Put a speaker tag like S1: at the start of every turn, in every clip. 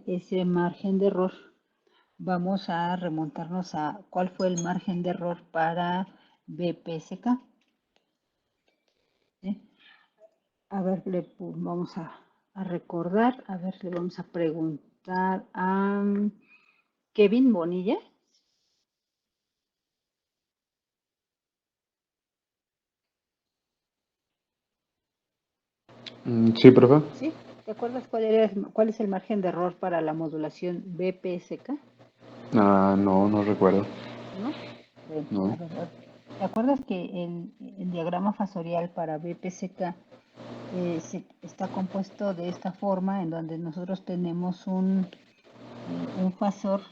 S1: ese margen de error, vamos a remontarnos a cuál fue el margen de error para BPSK. ¿Sí? A ver, vamos a recordar, a ver, le vamos a preguntar a Kevin Bonilla.
S2: Sí, profe.
S1: ¿Sí? ¿Te acuerdas cuál es el margen de error para la modulación BPSK?
S2: No recuerdo.
S1: ¿No? Bueno,
S2: No.
S1: a ver, ¿te acuerdas que el diagrama fasorial para BPSK está compuesto de esta forma, en donde nosotros tenemos un fasor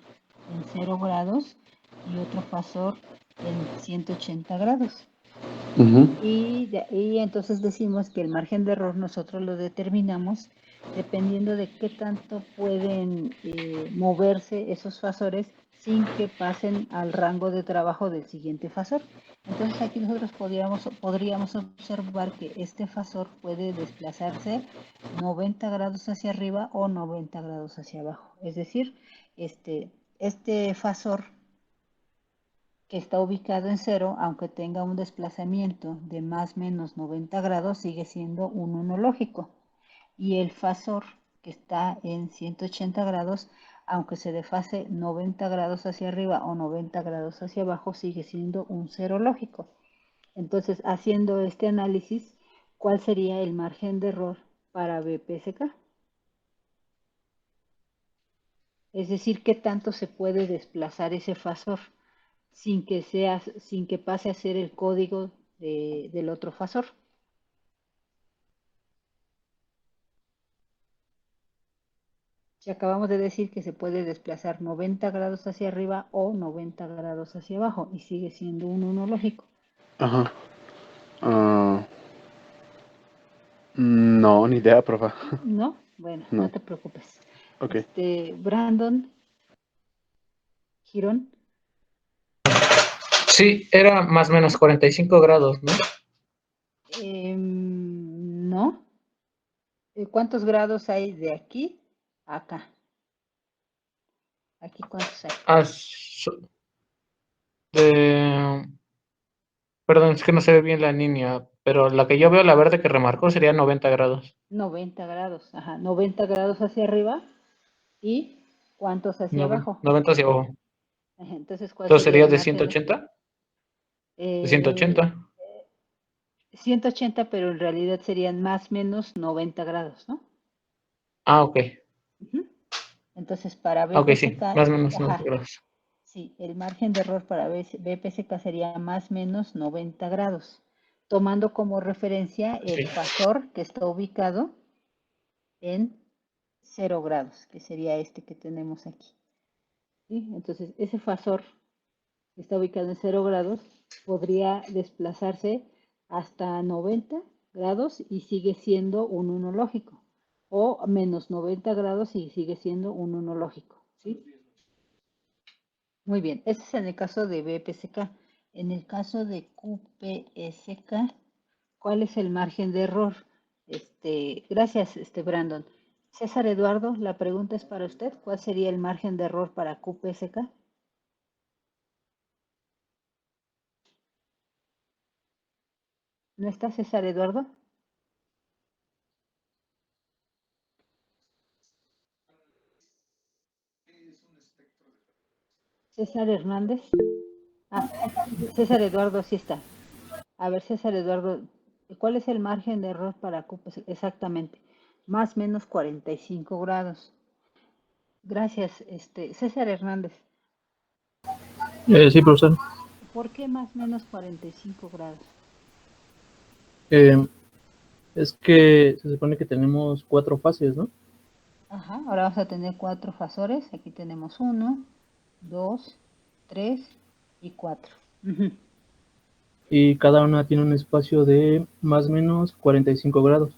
S1: en 0 grados y otro fasor en 180 grados? Y entonces decimos que el margen de error nosotros lo determinamos dependiendo de qué tanto pueden moverse esos fasores sin que pasen al rango de trabajo del siguiente fasor. Entonces aquí nosotros podríamos observar que este fasor puede desplazarse 90 grados hacia arriba o 90 grados hacia abajo. Es decir, este fasor que está ubicado en 0, aunque tenga un desplazamiento de más o menos 90 grados, sigue siendo un uno lógico. Y el fasor que está en 180 grados, aunque se desfase 90 grados hacia arriba o 90 grados hacia abajo, sigue siendo un cero lógico. Entonces, haciendo este análisis, ¿cuál sería el margen de error para BPSK? Es decir, ¿qué tanto se puede desplazar ese fasor sin que pase a ser el código del otro fasor? Si acabamos de decir que se puede desplazar 90 grados hacia arriba o 90 grados hacia abajo y sigue siendo un uno lógico.
S2: Ajá. No, ni idea, profe.
S1: ¿No? Bueno, no
S2: No.
S1: te preocupes.
S2: Ok.
S1: Brandon Girón.
S3: Sí, era más o menos 45 grados, ¿no?
S1: No. ¿Cuántos grados hay de aquí a acá? ¿Aquí cuántos hay?
S3: Perdón, es que no se ve bien la línea, pero la que yo veo, la verde que remarcó, sería 90 grados.
S1: 90 grados, ajá. 90 grados hacia arriba y ¿cuántos hacia abajo?
S3: 90 hacia abajo.
S1: Ajá, entonces, ¿cuál
S3: Entonces
S1: sería
S3: sería
S1: el
S3: de
S1: margen?
S3: 180. De
S1: Eh,
S3: 180.
S1: 180, pero en realidad serían más o menos 90 grados, ¿no?
S3: Ok.
S1: Ujú. Entonces, para
S3: Ok, sí,
S1: BPSK,
S3: más o menos 90
S1: ajá,
S3: grados.
S1: sí, el margen de error para BPSK sería más o menos 90 grados, tomando como referencia el
S3: Sí.
S1: fasor que está ubicado en 0 grados, que sería este que tenemos aquí. ¿Sí? Entonces, ese fasor que está ubicado en 0 grados podría desplazarse hasta 90 grados y sigue siendo un uno lógico, o menos 90 grados y sigue siendo un uno lógico. ¿Sí? Muy bien, ese es en el caso de BPSK. En el caso de QPSK, ¿cuál es el margen de error? Gracias, Brandon. César Eduardo, la pregunta es para usted. ¿Cuál sería el margen de error para QPSK? ¿No está César Eduardo? César Hernández. Ah, César Eduardo sí está. A ver, César Eduardo, ¿cuál es el margen de error para QPSK? Exactamente, más o menos 45 grados. Gracias, César Hernández.
S4: Sí, profesor.
S1: ¿Por qué más o menos 45 grados?
S4: Es que se supone que tenemos 4 fases, ¿no?
S1: Ajá, ahora vamos a tener 4 fasores. Aquí tenemos 1, 2, 3 y 4.
S4: Y cada una tiene un espacio de más o menos 45 grados.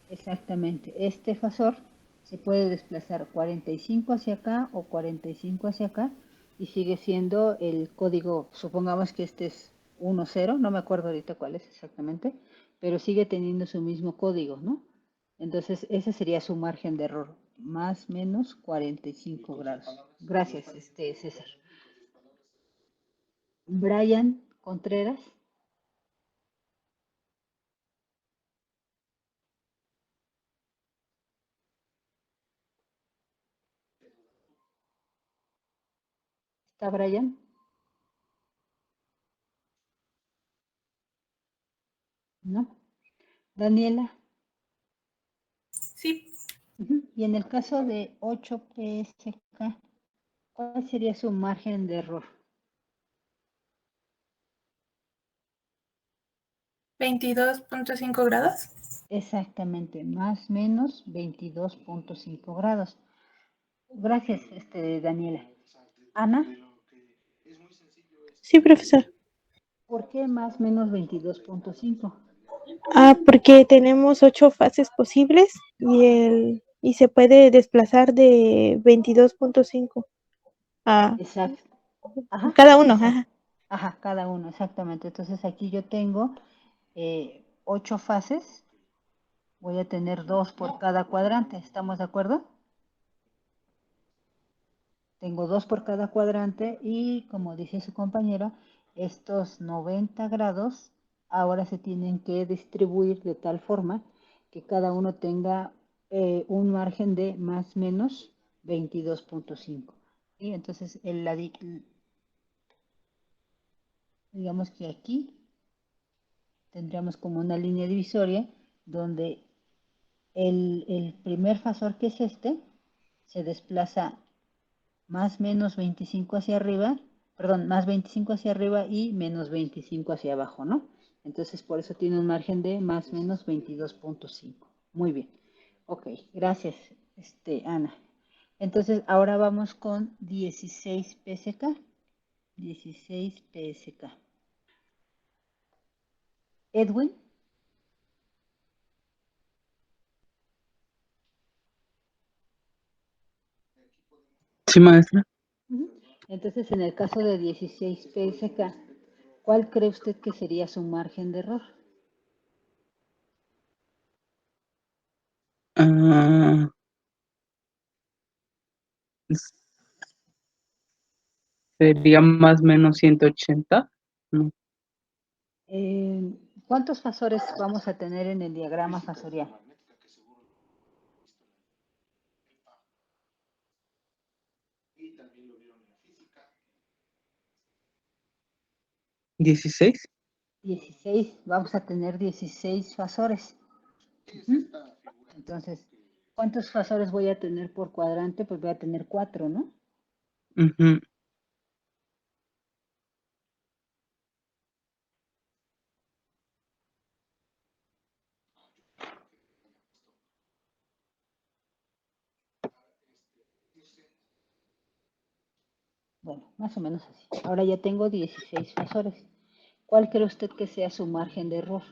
S1: Exactamente. Este fasor se puede desplazar 45 hacia acá o 45 hacia acá y sigue siendo el código, supongamos que este es 1, 0, no me acuerdo ahorita cuál es exactamente, pero sigue teniendo su mismo código, ¿no? Entonces ese sería su margen de error. más menos 45 grados. Gracias, César. Brian Contreras. ¿Está Brian? ¿No? Daniela.
S5: Sí,
S1: Y en el caso de 8 PSK, ¿cuál sería su margen de error?
S5: 22.5 grados.
S1: Exactamente, más o menos 22.5 grados. Gracias, Daniela. Ana,
S6: Sí, profesor.
S1: ¿por qué más o menos 22.5?
S6: Porque tenemos 8 fases posibles y se puede desplazar de 22.5 a
S1: Exacto. Ajá,
S6: cada uno.
S1: exacto.
S6: Ajá.
S1: Ajá, cada uno, exactamente. Entonces aquí yo tengo 8 fases. Voy a tener 2 por cada cuadrante. ¿Estamos de acuerdo? Tengo 2 por cada cuadrante y como dice su compañera, estos 90 grados ahora se tienen que distribuir de tal forma que cada uno tenga un margen de más o menos 22.5. ¿Sí? Entonces, digamos que aquí tendríamos como una línea divisoria donde el primer fasor, que es se desplaza más menos 25 hacia arriba, perdón, más 25 hacia arriba y menos 25 hacia abajo, ¿no? Entonces, por eso tiene un margen de más menos 22.5. Muy bien. Ok, gracias, Ana. Entonces, ahora vamos con 16 PSK. 16 PSK. Edwin.
S4: Sí, maestra.
S1: Entonces, en el caso de 16 PSK, ¿cuál cree usted que sería su margen de error?
S4: Ah, sería más o menos 180. No.
S1: ¿Cuántos fasores vamos a tener en el diagrama fasorial?
S4: ¿16?
S1: 16, vamos a tener 16 fasores. Entonces, ¿cuántos fasores voy a tener por cuadrante? Pues voy a tener 4, ¿no?
S4: Ujú.
S1: Bueno, más o menos así. Ahora ya tengo 16 fasores. ¿Cuál cree usted que sea su margen de error?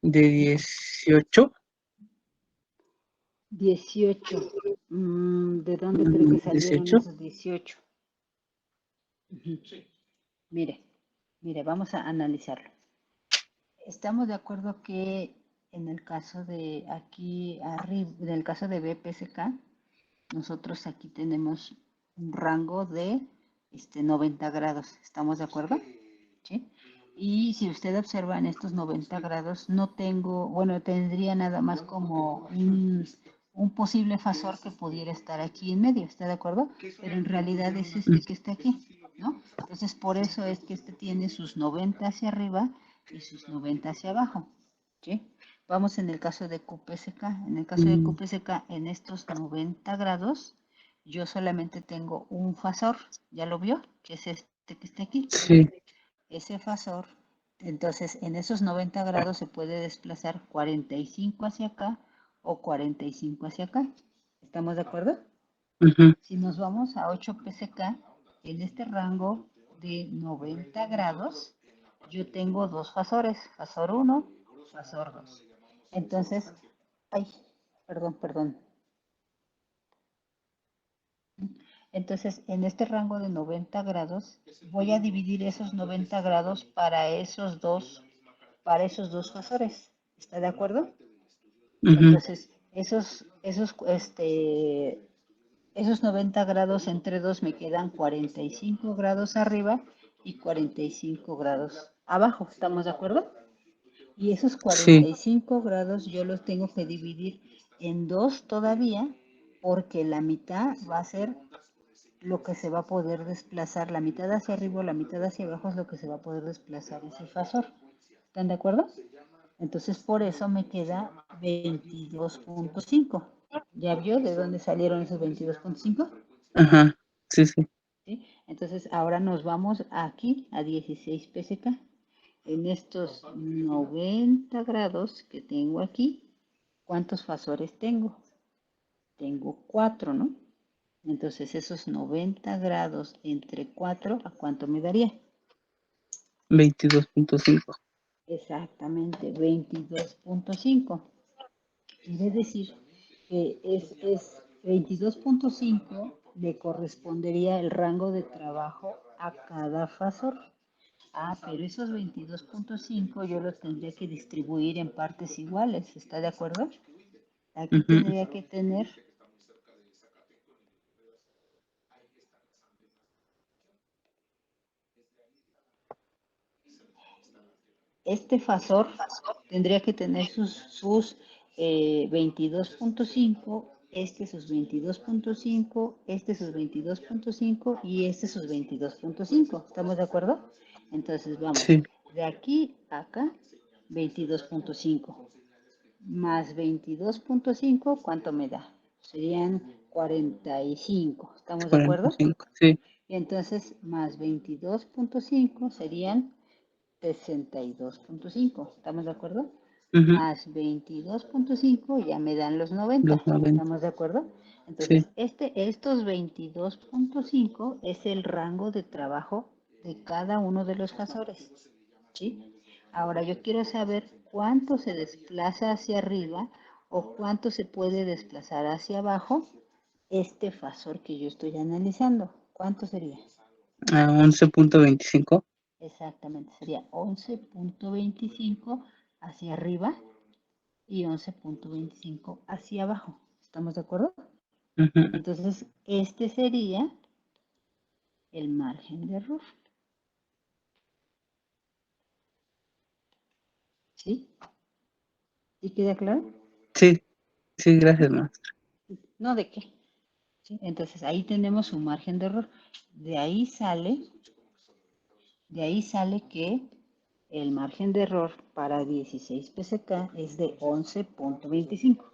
S4: De 18.
S1: 18. ¿De dónde cree que salieron
S4: 18.
S1: esos 18? Mire, vamos a analizarlo. Estamos de acuerdo que en el caso de aquí arriba, en el caso de BPSK, nosotros aquí tenemos un rango de 90 grados. ¿Estamos de acuerdo? ¿Sí? Y si usted observa en estos 90 grados, no tengo, bueno, tendría nada más como un posible fasor que pudiera estar aquí en medio, ¿está de acuerdo? Pero en realidad es este que está aquí, ¿no? Entonces, por eso es que este tiene sus 90 hacia arriba y sus 90 hacia abajo, ¿sí? Vamos en el caso de QPSK. En el caso de QPSK, en estos 90 grados, yo solamente tengo un fasor, ¿ya lo vio? Que es este que está aquí.
S4: Sí.
S1: Ese fasor, entonces en esos 90 grados se puede desplazar 45 hacia acá o 45 hacia acá. ¿Estamos de acuerdo?
S7: Ujú.
S1: Si nos vamos a 8 PSK, en este rango de 90 grados, yo tengo dos fasores, fasor 1, fasor 2. Entonces, ay, perdón. Entonces, en este rango de 90 grados, voy a dividir esos 90 grados para esos dos fasores. ¿Está de acuerdo?
S7: Ujú.
S1: Entonces, esos 90 grados entre 2 me quedan 45 grados arriba y 45 grados abajo. ¿Estamos de acuerdo? Y esos
S7: Sí.
S1: 45 grados yo los tengo que dividir en dos todavía, porque la mitad va a ser lo que se va a poder desplazar. La mitad hacia arriba o la mitad hacia abajo es lo que se va a poder desplazar ese fasor. ¿Están de acuerdo? Entonces por eso me queda 22.5. ¿Ya vio de dónde salieron esos 22.5?
S7: Ajá. Sí, sí.
S1: ¿Sí? Entonces ahora nos vamos aquí a 16 PSK. En estos 90 grados que tengo aquí, ¿cuántos fasores tengo? Tengo 4, ¿no? Entonces esos 90 grados entre 4, ¿a cuánto me daría?
S7: 22.5.
S1: Exactamente, 22.5. Quiere decir que es 22.5 le correspondería el rango de trabajo a cada fasor. Ah, pero esos 22.5 yo los tendría que distribuir en partes iguales, ¿está de acuerdo? Aquí
S7: Ujú.
S1: tendría que tener este fasor, tendría que tener sus 22.5, este sus 22.5, este sus 22.5 y este sus 22.5. ¿Estamos de acuerdo? Entonces vamos,
S7: Sí.
S1: de aquí a acá, 22.5. Más 22.5, ¿cuánto me da? Serían 45. ¿Estamos de acuerdo?
S7: 45. Sí.
S1: Y entonces más 22.5 serían 62.5. ¿Estamos de acuerdo?
S7: Ujú.
S1: Más 22.5 ya me dan los 90.
S7: Los 90.
S1: ¿Estamos de acuerdo? Entonces,
S7: Sí.
S1: estos 22.5 es el rango de trabajo de cada uno de los fasores. ¿Sí? Ahora yo quiero saber cuánto se desplaza hacia arriba o cuánto se puede desplazar hacia abajo este fasor que yo estoy analizando. ¿Cuánto sería?
S7: A 11.25.
S1: Exactamente, sería 11.25 hacia arriba y 11.25 hacia abajo. ¿Estamos de acuerdo?
S7: Ujú.
S1: Entonces, este sería el margen de error. ¿Sí? ¿Sí queda claro?
S7: Sí. Sí, gracias, maestra.
S1: No, ¿de qué? ¿Sí? Entonces, ahí tenemos un margen de error. De ahí sale que el margen de error para 16 PSK es de 11.25.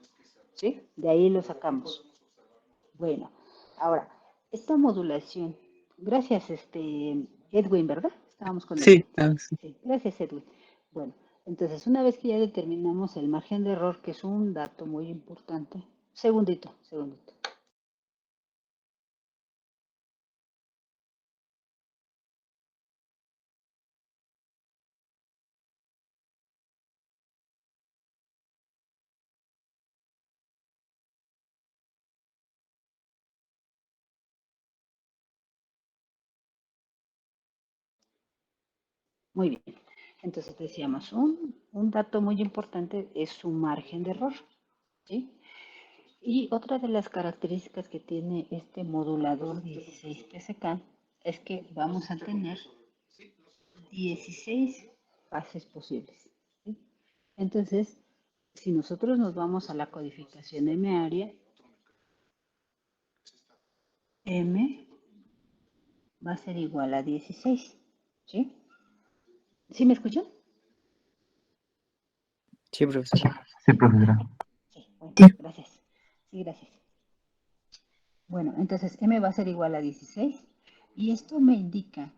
S1: ¿Sí? De ahí lo sacamos. Bueno, ahora, esta modulación, gracias, Edwin, ¿verdad? Estábamos con
S7: Sí.
S1: Edwin.
S7: Sí.
S1: Sí, gracias, Edwin. Bueno, entonces, una vez que ya determinamos el margen de error, que es un dato muy importante, segundito. Muy bien. Entonces decíamos, un dato muy importante es su margen de error. ¿Sí? Y otra de las características que tiene este modulador 16 PSK es que vamos a tener 16 fases posibles. ¿Sí? Entonces, si nosotros nos vamos a la codificación M área, M va a ser igual a 16. ¿Sí? ¿Sí me escuchan?
S8: Sí, profesora.
S2: Sí, profesora.
S1: Sí, bueno, gracias. Sí, gracias. Bueno, entonces M va a ser igual a 16 y esto me indica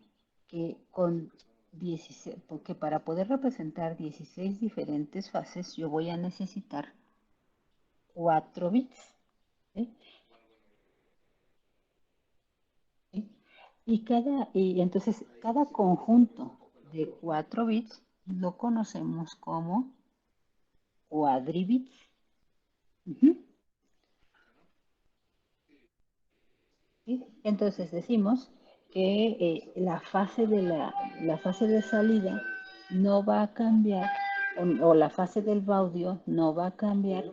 S1: que con 16, porque para poder representar 16 diferentes fases yo voy a necesitar 4 bits. ¿Sí? Y entonces cada conjunto de 4 bits lo conocemos como cuadribits. Ujú. ¿Sí? Entonces decimos que la fase de salida no va a cambiar, o la fase del baudio no va a cambiar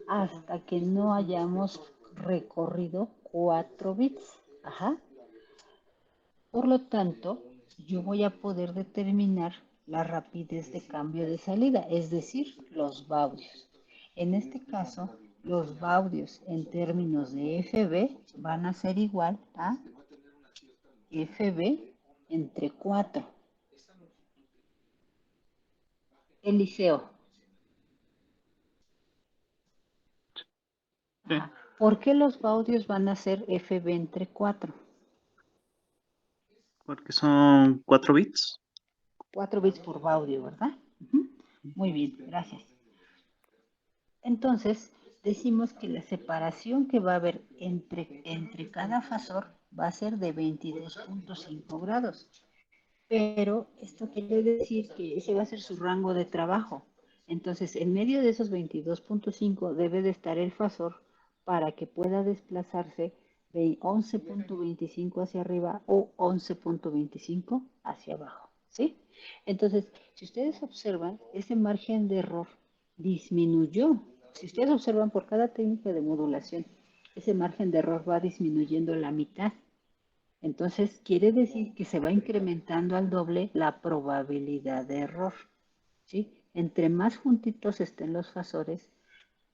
S1: hasta que no hayamos recorrido 4 bits. Ajá. Por lo tanto, yo voy a poder determinar la rapidez de cambio de salida, es decir, los baudios. En este caso, los baudios en términos de FB van a ser igual a FB entre 4. Eliseo. Ajá. ¿Por qué los baudios van a ser FB entre 4?
S8: Porque son 4 bits.
S1: 4 bits por baudio, ¿verdad? Uh-huh. Muy bien, gracias. Entonces, decimos que la separación que va a haber entre cada fasor va a ser de 22.5 grados. Pero esto quiere decir que ese va a ser su rango de trabajo. Entonces, en medio de esos 22.5 debe de estar el fasor para que pueda desplazarse de 11.25 hacia arriba o 11.25 hacia abajo. ¿Sí? Entonces, si ustedes observan, ese margen de error disminuyó. Si ustedes observan por cada técnica de modulación, ese margen de error va disminuyendo la mitad. Entonces, quiere decir que se va incrementando al doble la probabilidad de error. ¿Sí? Entre más juntitos estén los fasores,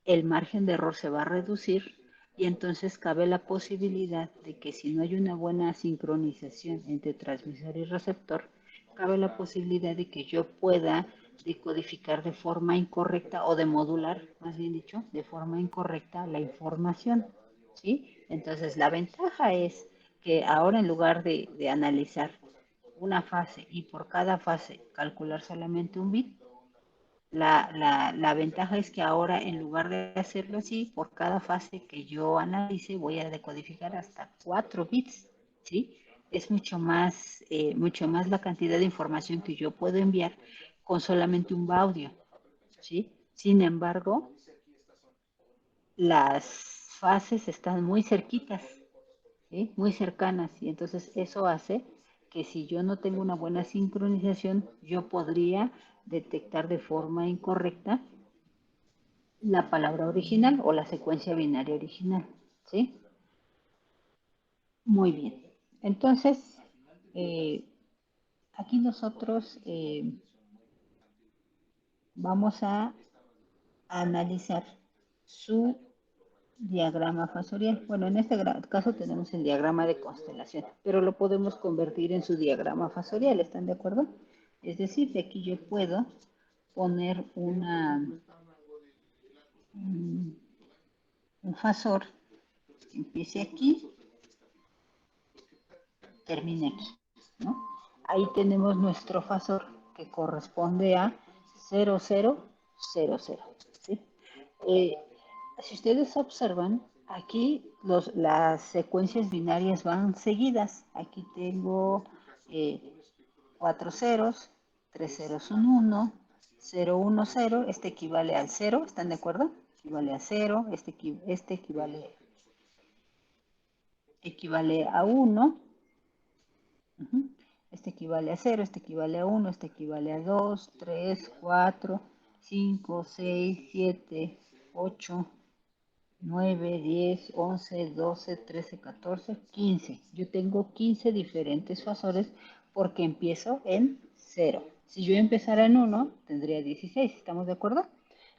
S1: el margen de error se va a reducir y entonces cabe la posibilidad de que si no hay una buena sincronización entre transmisor y receptor, cabe la posibilidad de que yo pueda decodificar de forma incorrecta o de modular, más bien dicho, de forma incorrecta la información. ¿Sí? Entonces, la ventaja es que ahora en lugar de analizar una fase y por cada fase calcular solamente un bit, la ventaja es que ahora en lugar de hacerlo así, por cada fase que yo analice voy a decodificar hasta 4 bits, ¿sí? Es mucho más la cantidad de información que yo puedo enviar con solamente un baudio, ¿sí? Sin embargo, las fases están muy cerquitas, ¿sí? Muy cercanas, y entonces eso hace que si yo no tengo una buena sincronización, yo podría detectar de forma incorrecta la palabra original o la secuencia binaria original, ¿sí? Muy bien. Entonces, aquí nosotros vamos a analizar su diagrama fasorial. Bueno, en este caso tenemos el diagrama de constelación, pero lo podemos convertir en su diagrama fasorial, ¿están de acuerdo? Es decir, de aquí yo puedo poner un fasor que empiece aquí, termine aquí, ¿no? Ahí tenemos nuestro fasor que corresponde a 0, 0, 0, 0, ¿sí? Si ustedes observan, aquí las secuencias binarias van seguidas. Aquí tengo 4 ceros, 3 ceros, un 1, 0, 1, 0. Este equivale al 0, ¿están de acuerdo? Equivale a 0, este equivale a 1. Este equivale a 0, este equivale a 1, este equivale a 2, 3, 4, 5, 6, 7, 8, 9, 10, 11, 12, 13, 14, 15. Yo tengo 15 diferentes fasores porque empiezo en 0. Si yo empezara en 1, tendría 16, ¿estamos de acuerdo?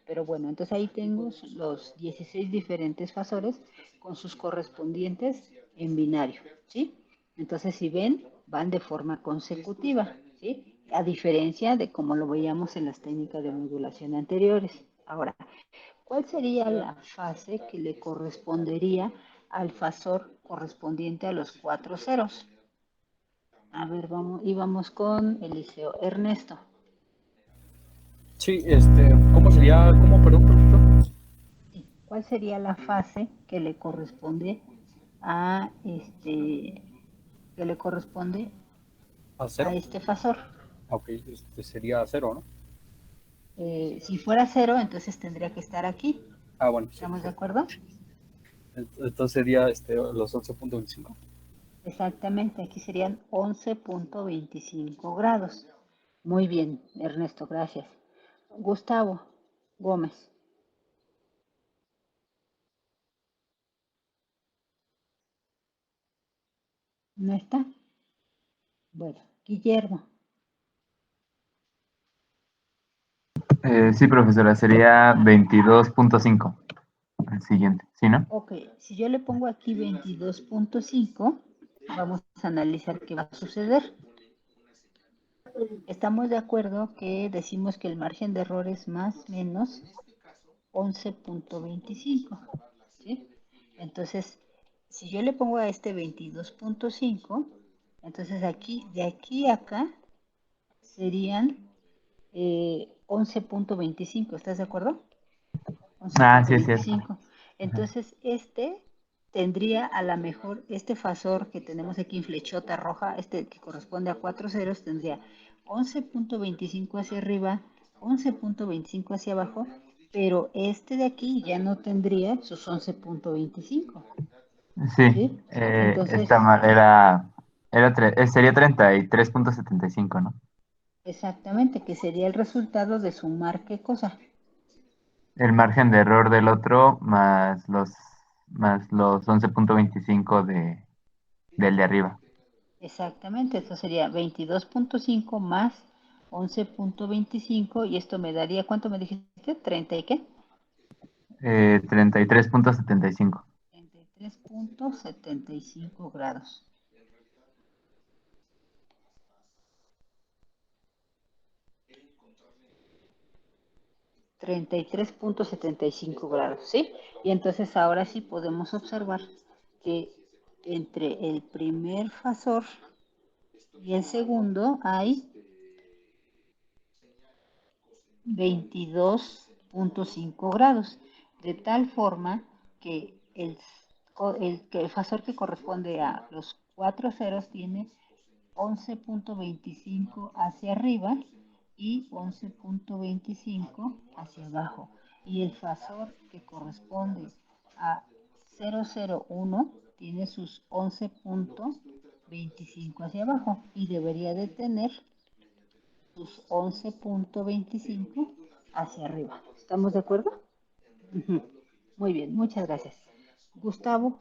S1: Pero bueno, entonces ahí tengo los 16 diferentes fasores con sus correspondientes en binario, ¿sí? Entonces, si ven, van de forma consecutiva, ¿sí? A diferencia de como lo veíamos en las técnicas de modulación anteriores. Ahora, ¿cuál sería la fase que le correspondería al fasor correspondiente a los 4 ceros? A ver, íbamos con Eliseo. Ernesto.
S4: Sí, ¿cómo sería? ¿Cómo, perdón?
S1: ¿Cuál sería la fase que le corresponde a que le corresponde
S9: ¿A
S1: a
S9: cero?
S1: este fasor.
S9: Ok, sería cero, ¿no?
S1: Si fuera 0, entonces tendría que estar aquí.
S9: Ah, bueno, sí.
S1: ¿Estamos de acuerdo?
S9: Entonces sería los 11.25.
S1: Exactamente, aquí serían 11.25 grados. Muy bien, Ernesto, gracias. Gustavo Gómez. ¿No está? Bueno, Guillermo.
S10: Sí, profesora, sería 22.5. El siguiente, ¿sí, no?
S1: Ok, si yo le pongo aquí 22.5, vamos a analizar qué va a suceder. Estamos de acuerdo que decimos que el margen de error es más o menos 11.25, ¿sí? Entonces, si yo le pongo a este 22.5, entonces aquí, de aquí a acá, serían 11.25, ¿estás de acuerdo?
S10: Ah, sí, es cierto.
S1: 11.25. Entonces, este tendría a lo mejor, este fasor que tenemos aquí en flechota roja, este que corresponde a 4 ceros, tendría 11.25 hacia arriba, 11.25 hacia abajo, pero este de aquí ya no tendría sus 11.25.
S10: Sí,
S1: ¿Sí? Entonces,
S10: sería 33.75, ¿no?
S1: exactamente, que sería el resultado de sumar qué cosa.
S10: El margen de error del otro más los 11.25 del de arriba.
S1: Exactamente, esto sería 22.5 más 11.25 y esto me daría, ¿cuánto me dijiste? ¿30 y qué?
S10: 33.75.
S1: 33.75 grados. $33.75, ¿sí? Y entonces ahora sí podemos observar que entre el primer fasor y el segundo hay 22.5 grados, de tal forma que el fasor que corresponde a los 4 ceros tiene 11.25 hacia arriba y 11.25 hacia abajo. Y el fasor que corresponde a 001 tiene sus 11.25 hacia abajo y debería de tener sus 11.25 hacia arriba. ¿Estamos de acuerdo? Muy bien, muchas gracias. Gustavo.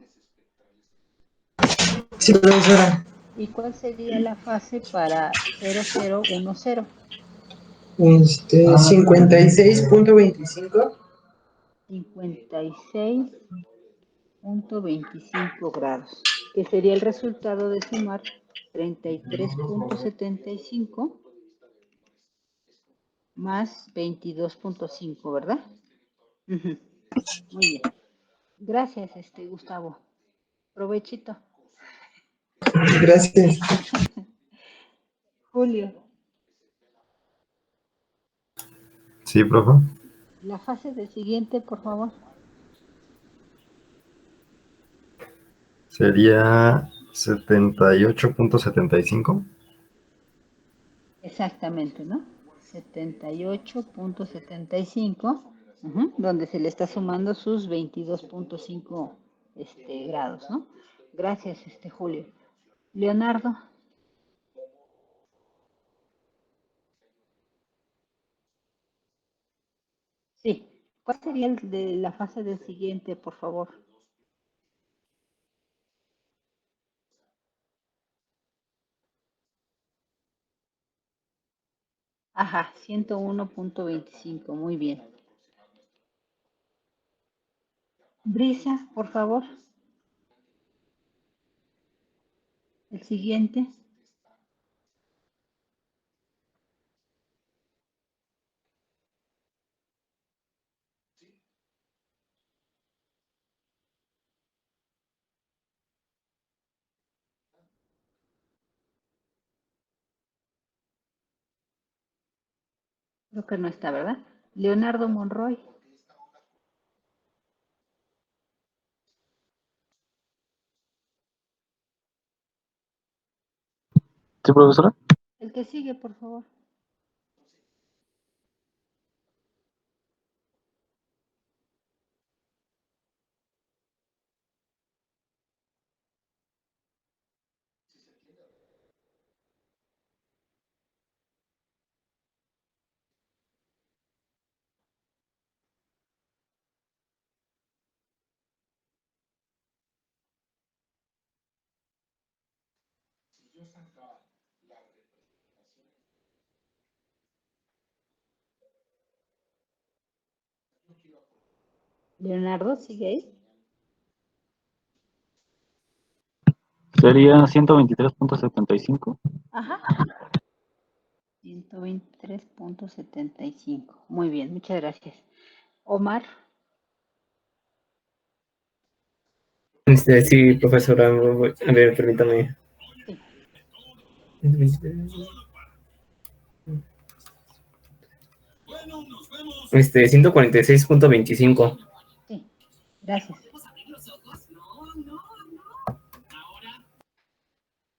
S11: Sí, profesora.
S1: ¿Y cuál sería la fase para 0010?
S11: 56.25.
S1: 56.25 grados, que sería el resultado de sumar 33.75 más 22.5, ¿verdad? Muy bien. Gracias, Gustavo. Provechito.
S11: Gracias.
S1: Julio,
S12: Sí, profe.
S1: la fase del siguiente, por favor.
S12: Sería 78.75.
S1: Exactamente, ¿no? 78.75, donde se le está sumando sus 22.5 grados, ¿no? Gracias, Julio. Leonardo. Sí. ¿Cuál sería el de la fase del siguiente, por favor? Ajá, 101.25, muy bien. Brisa, por favor. El siguiente. Creo que no está, ¿verdad? Leonardo Monroy.
S10: Sí, profesora.
S1: El que sigue, por favor. Leonardo, ¿sigue ahí?
S10: Sería 123.75.
S1: Ajá. 123.75. Muy bien, muchas gracias. Omar.
S11: Sí, profesora, a ver, permítame.
S1: Sí.
S11: 146.25.
S1: Sí, gracias.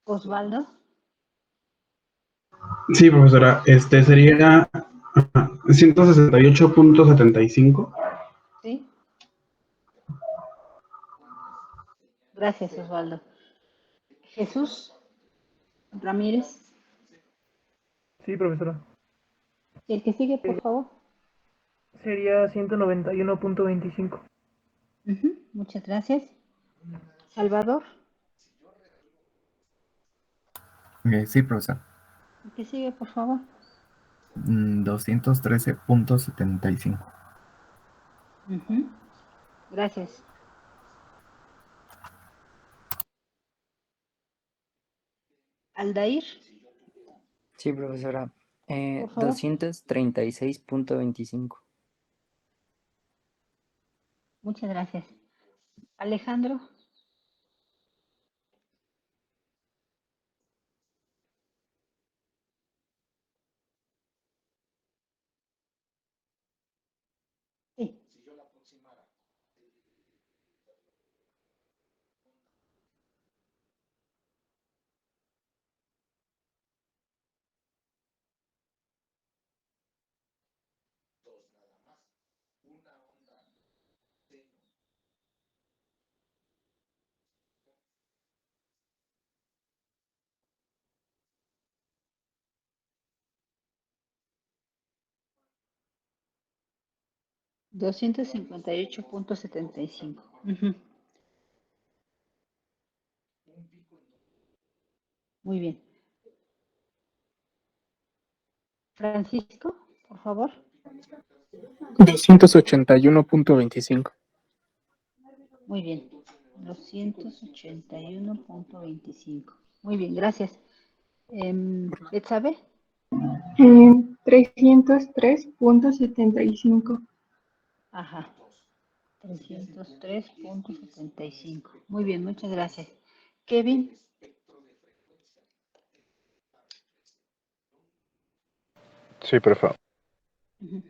S1: Osvaldo.
S13: Sí, profesora, sería 168.75.
S1: Sí. Gracias, Osvaldo. Jesús Ramírez.
S4: Sí, profesora.
S1: ¿Y el que sigue, por favor?
S4: Sería 191.25.
S1: Muchas gracias. Salvador.
S14: Sí, profesor.
S1: ¿El que sigue, por favor?
S14: 213.75.
S1: Gracias. Aldair,
S15: Sí, profesora.
S1: por favor.
S15: 236.25.
S1: Muchas gracias. Alejandro. Sí. $258.75. Muy bien. Francisco, por favor.
S16: 281.25.
S1: Muy bien. 281.25. Muy bien, gracias. ¿Etsabe?
S17: 303.75.
S1: Ajá. 303.75. Muy bien, muchas gracias. Kevin.
S2: Sí, profe.
S1: Ujú.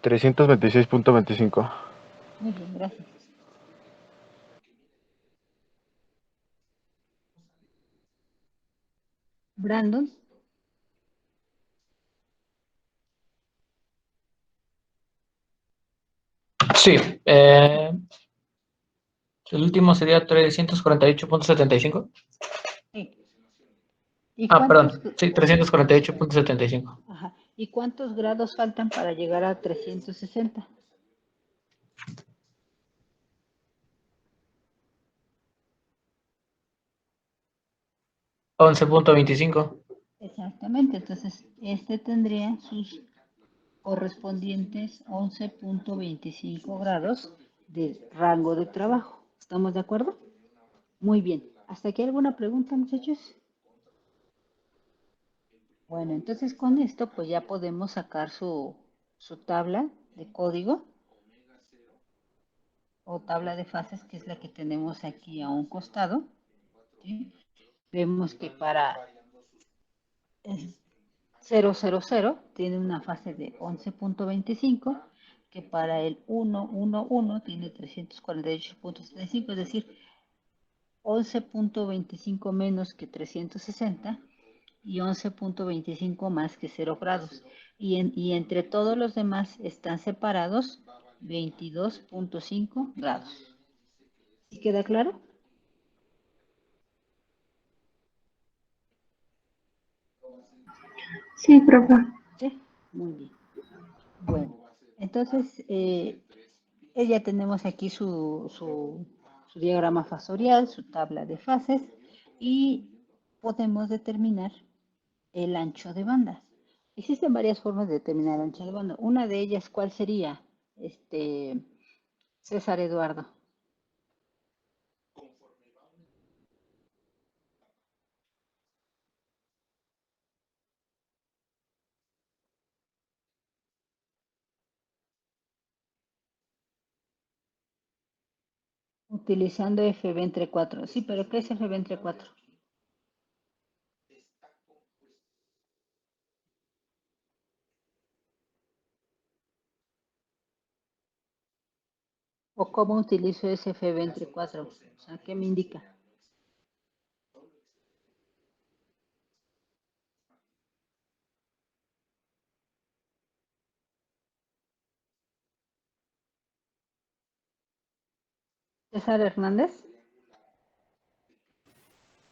S2: $326.25.
S1: Muy bien, gracias. Brandon.
S3: Sí. El último sería 348.75.
S1: Sí. ¿Y
S3: Perdón. Sí, 348.75.
S1: Ajá. ¿Y cuántos grados faltan para llegar a 360?
S3: $11.25.
S1: Exactamente, entonces este tendría sus correspondientes 11.25 grados de rango de trabajo. ¿Estamos de acuerdo? Muy bien. ¿Hasta aquí alguna pregunta, muchachos? Bueno, entonces con esto pues ya podemos sacar su tabla de código. o tabla de fases, que es la que tenemos aquí a un costado, ¿sí? Vemos que para 000 tiene una fase de 11.25, que para el 111 tiene 348.75, es decir, 11.25 menos que 360 y 11.25 más que 0 grados. Y entre todos los demás están separados 22.5 grados. ¿Sí queda claro?
S6: Sí, profe.
S1: Sí, muy bien. Bueno, entonces ya tenemos aquí su diagrama fasorial, su tabla de fases, y podemos determinar el ancho de banda. Existen varias formas de determinar el ancho de banda. Una de ellas, ¿cuál sería? César Eduardo. Utilizando FB entre 4. Sí, pero ¿qué es FB entre 4? ¿O cómo utilizo ese FB entre 4? O sea, ¿qué me indica? César Hernández.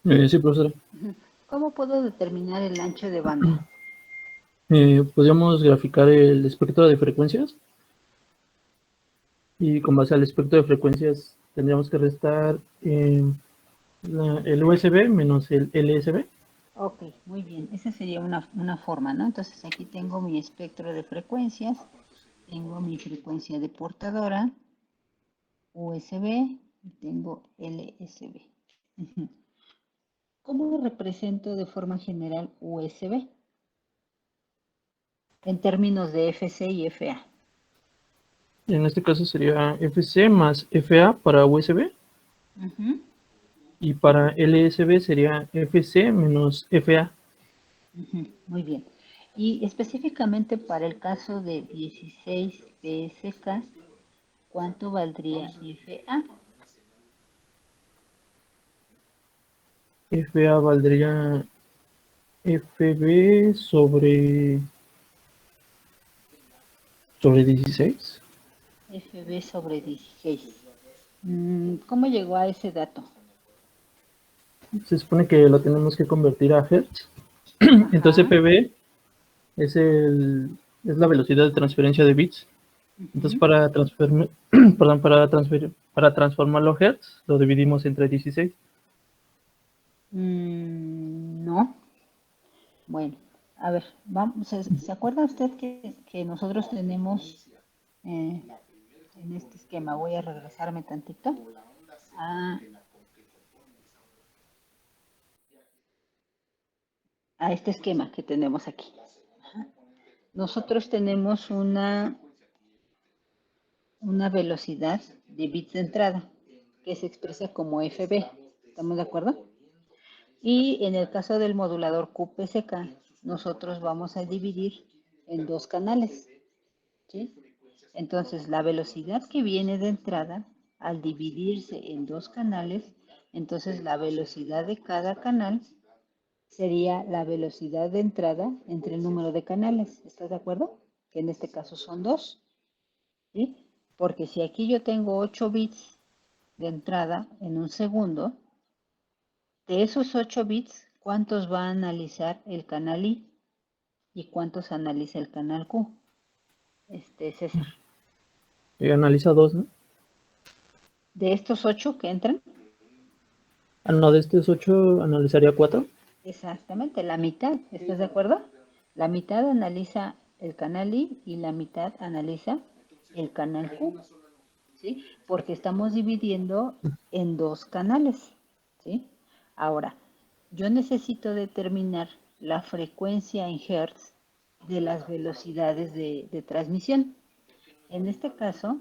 S4: Sí, profesora.
S1: ¿Cómo puedo determinar el ancho de banda?
S4: Podríamos graficar el espectro de frecuencias y con base al espectro de frecuencias tendríamos que restar el USB menos el LSB.
S1: Ok, muy bien. Esa sería una forma, ¿no? Entonces aquí tengo mi espectro de frecuencias, tengo mi frecuencia de portadora, USB, y tengo LSB. ¿Cómo represento de forma general USB? En términos de FC y FA.
S4: En este caso sería FC más FA para USB. Y para LSB sería FC menos FA.
S1: Muy bien. Y específicamente para el caso de 16 PSK, ¿cuánto valdría FA?
S4: FA valdría FB sobre 16.
S1: FB sobre 16. ¿Cómo llegó a ese dato?
S4: Se supone que lo tenemos que convertir a Hertz. Entonces FB es la velocidad de transferencia de bits. Entonces para transformarlo a Hertz lo dividimos entre 16.
S1: No. Bueno, a ver, vamos, ¿se acuerda usted que nosotros tenemos en este esquema? Voy a regresarme tantito a este esquema que tenemos aquí. Nosotros tenemos una velocidad de bits de entrada que se expresa como FB. ¿Estamos de acuerdo? Y en el caso del modulador QPSK, nosotros vamos a dividir en dos canales, ¿sí? Entonces, la velocidad que viene de entrada, al dividirse en dos canales, entonces la velocidad de cada canal sería la velocidad de entrada entre el número de canales. ¿Estás de acuerdo? Que en este caso son 2, ¿sí? Porque si aquí yo tengo 8 bits de entrada en un segundo, de esos 8 bits, ¿cuántos va a analizar el canal I? ¿Y cuántos analiza el canal Q? César.
S4: Analiza 2, ¿no?
S1: ¿De estos 8 que entran?
S4: No, de estos 8 analizaría 4.
S1: Exactamente, la mitad. ¿Estás de acuerdo? La mitad analiza el canal I y la mitad analiza el canal Q. ¿Sí? Porque estamos dividiendo en dos canales. ¿Sí? Ahora, yo necesito determinar la frecuencia en Hertz de las velocidades de transmisión. En este caso,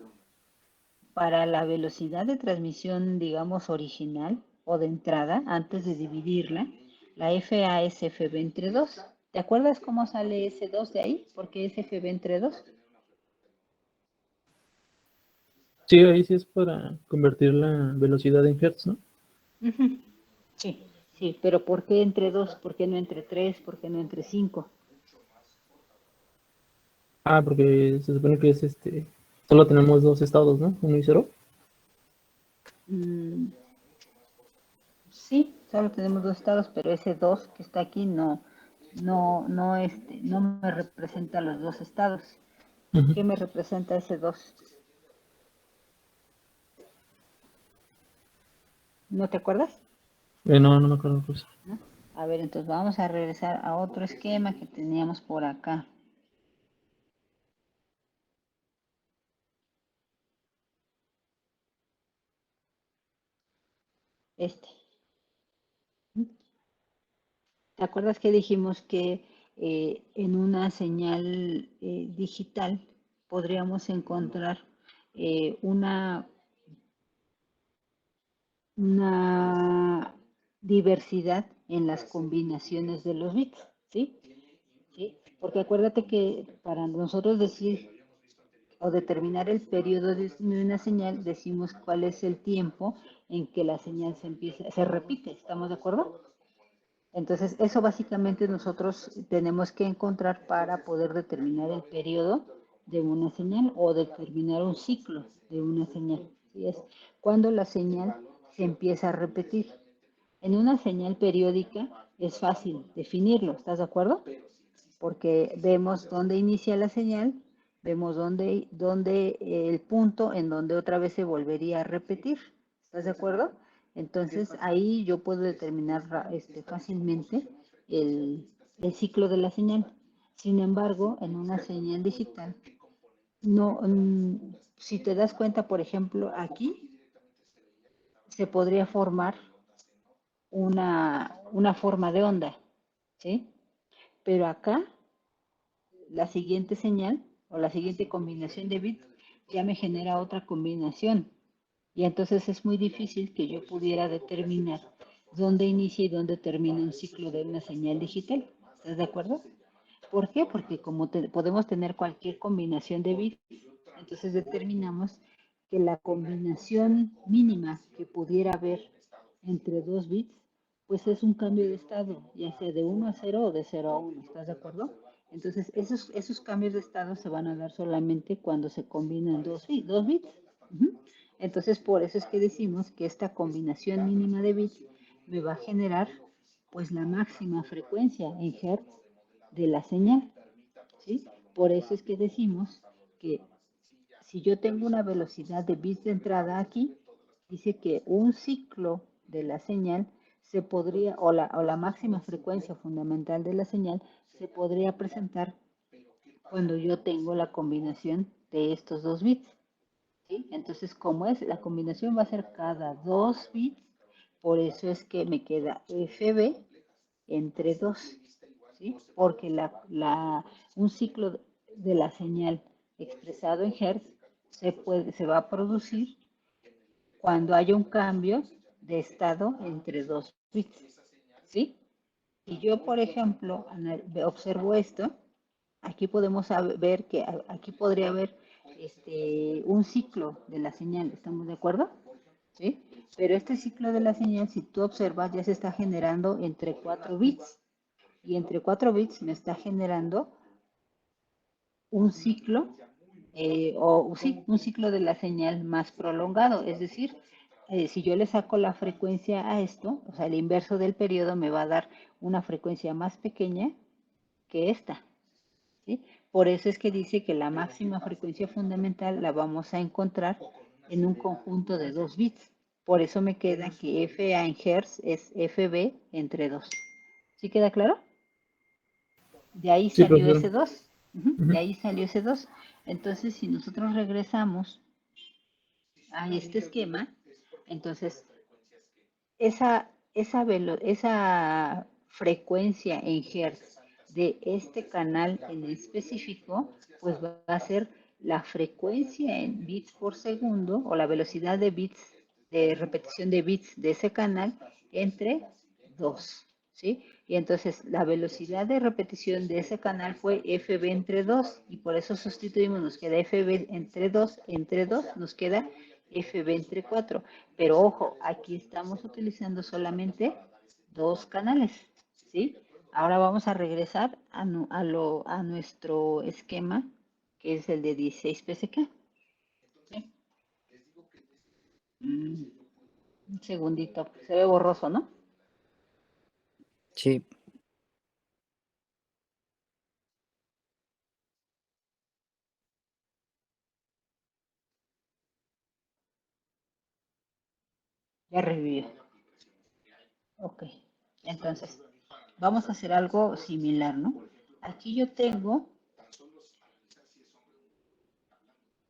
S1: para la velocidad de transmisión, digamos, original o de entrada, antes de dividirla, la FA es FB entre 2. ¿Te acuerdas cómo sale ese 2 de ahí? ¿Por qué es FB entre 2?
S4: Sí, ahí sí es para convertir la velocidad en hertz, ¿no?
S1: Ujú. Sí, sí, pero ¿por qué entre 2? ¿Por qué no entre 3? ¿Por qué no entre 5?
S4: Ah, porque se supone que es solo tenemos dos estados, ¿no? 1 y 0.
S1: Sí, solo tenemos dos estados, pero ese 2 que está aquí no me representa los dos estados. ¿Qué me representa ese 2? ¿No te acuerdas?
S4: No me acuerdo pues.
S1: ¿No? A ver, entonces vamos a regresar a otro esquema que teníamos por acá. ¿Te acuerdas que dijimos que en una señal digital podríamos encontrar una diversidad en las combinaciones de los bits? ¿Sí? ¿Sí? Porque acuérdate que para nosotros decir o determinar el periodo de una señal, decimos cuál es el tiempo en que la señal se repite. ¿Estamos de acuerdo? Entonces, eso básicamente nosotros tenemos que encontrar para poder determinar el periodo de una señal o determinar un ciclo de una señal. ¿Sí? Es cuando la señal se empieza a repetir. En una señal periódica es fácil definirlo, ¿estás de acuerdo? Porque vemos dónde inicia la señal, vemos dónde el punto en donde otra vez se volvería a repetir. ¿Estás de acuerdo? Entonces ahí yo puedo determinar fácilmente el ciclo de la señal. Sin embargo, en una señal digital, no, si te das cuenta, por ejemplo, aquí se podría formar una forma de onda, ¿sí? Pero acá la siguiente señal o la siguiente combinación de bits ya me genera otra combinación. Y entonces es muy difícil que yo pudiera determinar dónde inicia y dónde termina un ciclo de una señal digital. ¿Estás de acuerdo? ¿Por qué? Porque como podemos tener cualquier combinación de bits, entonces determinamos que la combinación mínima que pudiera haber entre dos bits, pues es un cambio de estado, ya sea de 1 a 0 o de 0 a 1. ¿Estás de acuerdo? Entonces, esos cambios de estado se van a dar solamente cuando se combinan dos bits. Entonces, por eso es que decimos que esta combinación mínima de bits me va a generar pues la máxima frecuencia en hertz de la señal, ¿sí? Por eso es que decimos que si yo tengo una velocidad de bits de entrada aquí, dice que un ciclo de la señal se podría, o la máxima frecuencia fundamental de la señal, se podría presentar cuando yo tengo la combinación de estos dos bits. ¿Sí? Entonces, como es, la combinación va a ser cada 2 bits, por eso es que me queda FB entre 2, ¿sí? Porque un ciclo de la señal expresado en Hertz se va a producir cuando haya un cambio de estado entre 2 bits, ¿sí? Si yo, por ejemplo, observo esto, aquí podemos ver que aquí podría haber un ciclo de la señal, ¿estamos de acuerdo? ¿Sí? Pero este ciclo de la señal, si tú observas, ya se está generando entre 4 bits. Y entre 4 bits me está generando un ciclo, un ciclo de la señal más prolongado. Es decir, si yo le saco la frecuencia a esto, o sea, el inverso del periodo me va a dar una frecuencia más pequeña que esta. ¿Sí? Por eso es que dice que la máxima frecuencia fundamental la vamos a encontrar en un conjunto de 2 bits. Por eso me queda que FA en Hertz es FB entre 2. ¿Sí queda claro? De ahí
S4: Sí,
S1: salió
S4: profesor.
S1: ese 2. De ahí salió ese 2. Entonces, si nosotros regresamos a este esquema, entonces esa frecuencia en Hertz de este canal en específico, pues va a ser la frecuencia en bits por segundo o la velocidad de bits, de repetición de bits de ese canal entre 2, ¿sí? Y entonces la velocidad de repetición de ese canal fue FB entre 2 y por eso sustituimos, nos queda FB entre 2, nos queda FB entre 4. Pero ojo, aquí estamos utilizando solamente 2 canales, ¿sí? Ahora vamos a regresar a nuestro esquema, que es el de 16 PSK. ¿Sí? Un segundito, se ve borroso, ¿no?
S15: Sí.
S1: Ya revivió. Ok, entonces vamos a hacer algo similar, ¿no? Aquí yo tengo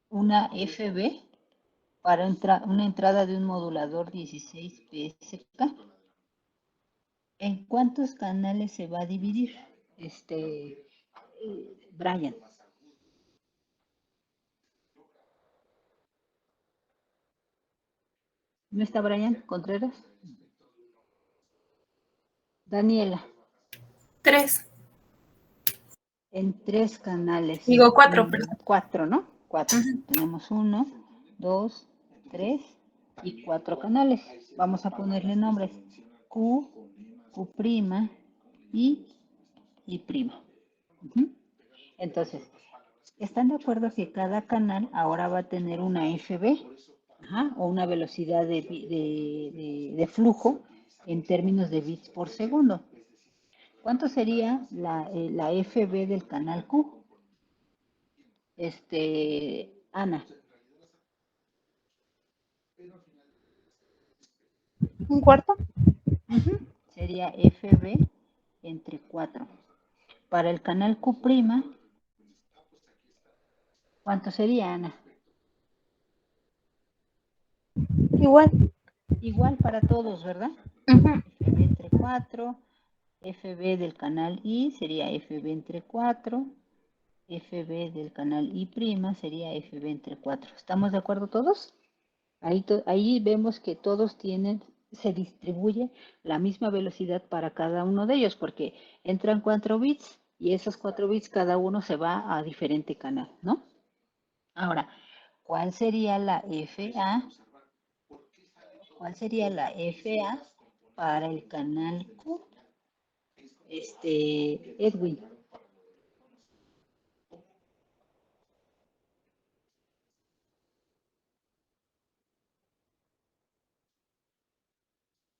S1: una FB para una entrada de un modulador 16 PSK. ¿En cuántos canales se va a dividir? Brian. ¿No está Brian Contreras? Daniela.
S5: 3.
S1: En 3 canales.
S5: Digo 4, perdón.
S1: 4, ¿no? 4. Tenemos 1, 2, 3 y 4 canales. Vamos a ponerle nombres. Q, Q', y prima. Entonces, ¿están de acuerdo que cada canal ahora va a tener una FB? O una velocidad de flujo en términos de bits por segundo. ¿Cuánto sería la FB del canal Q? Ana.
S6: ¿Un cuarto?
S1: Sería FB entre 4. Para el canal Q', ¿cuánto sería, Ana?
S6: Igual.
S1: Igual para todos, ¿verdad? FB entre 4. FB del canal I sería FB entre 4. FB del canal I' sería FB entre 4. ¿Estamos de acuerdo todos? Ahí vemos que todos se distribuye la misma velocidad para cada uno de ellos, porque entran 4 bits y esos 4 bits cada uno se va a diferente canal, ¿no? Ahora, ¿cuál sería la FA? ¿Cuál sería la FA para el canal Q? Edwin.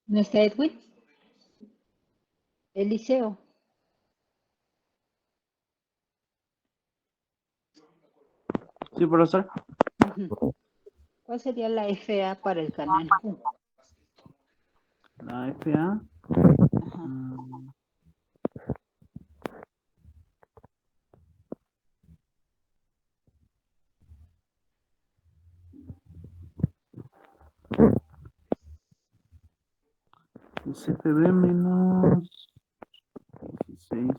S1: ¿No está Edwin? Eliseo.
S8: Sí, profesor.
S1: ¿Cuál sería la FA para el canal Q?
S8: La FA. Es FB menos 16.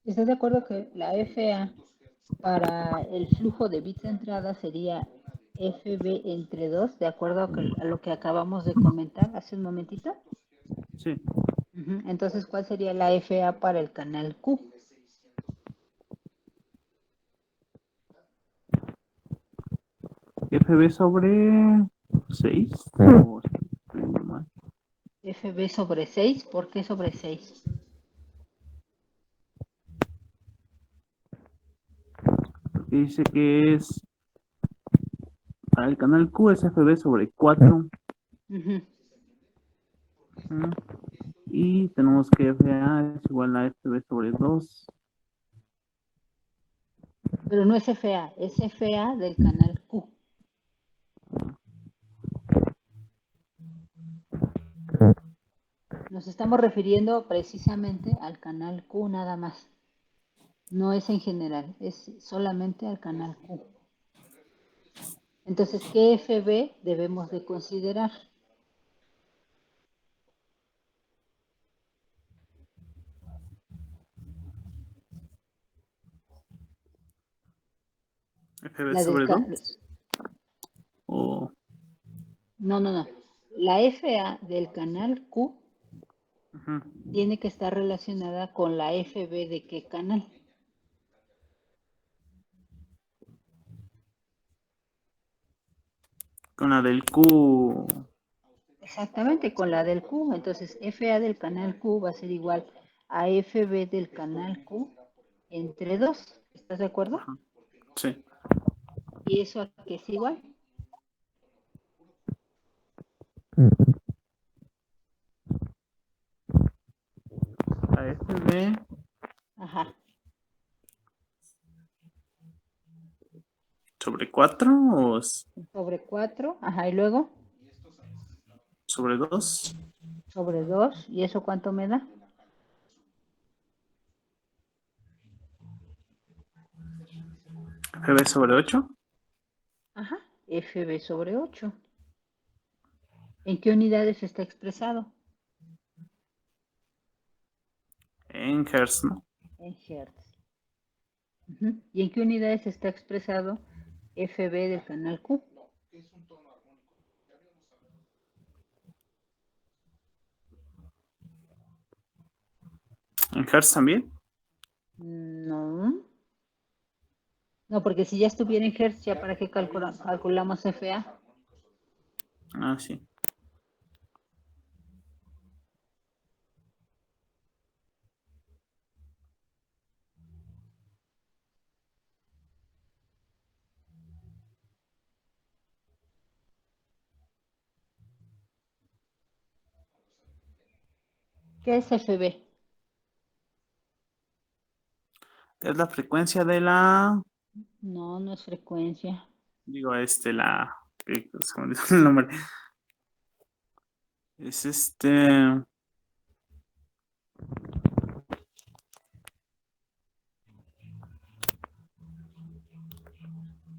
S1: ¿Estás de acuerdo que la FA para el flujo de bits de entrada sería FB entre 2, de acuerdo a lo que acabamos de comentar hace un momentito?
S8: Sí.
S1: Entonces, ¿cuál sería la FA para el canal Q?
S8: FB sobre 6.
S1: FB sobre 6, ¿por qué sobre 6?
S8: Porque dice que es para el canal Q es FB sobre 4. Y tenemos que FA es igual a FB sobre 2.
S1: Pero no es FA, es FA del canal Q. Nos estamos refiriendo precisamente al canal Q nada más. No es en general, es solamente al canal Q. Entonces, ¿qué FB debemos de considerar?
S8: FB
S1: La del
S8: sobre
S1: ca-
S8: 2. O.
S1: No. La FA del canal Q
S8: Ujú.
S1: tiene que estar relacionada con la FB de qué canal.
S8: Con la del Q.
S1: Exactamente, con la del Q. Entonces, FA del canal Q va a ser igual a FB del canal Q entre 2. ¿Estás de acuerdo?
S8: Sí.
S1: ¿Y eso a qué es igual?
S8: A FB
S1: Ajá.
S8: sobre 4 o
S1: Sobre 4. Ajá. Y luego
S8: sobre 2.
S1: sobre 2. ¿Y eso cuánto me da?
S8: FB sobre 8.
S1: Ajá. FB sobre 8. ¿En qué unidades está expresado?
S8: En Hertz, ¿no?
S1: En Hertz. Ujú. ¿Y en qué unidades está expresado FB del canal Q?
S8: En Hertz también.
S1: No. No, porque si ya estuviera en Hertz, ¿ya para qué calculamos FA?
S8: Ah, sí.
S1: ¿Qué es FB?
S8: Es la frecuencia de la.
S1: No, no es frecuencia.
S8: Digo, la. Se me olvidó el nombre. Es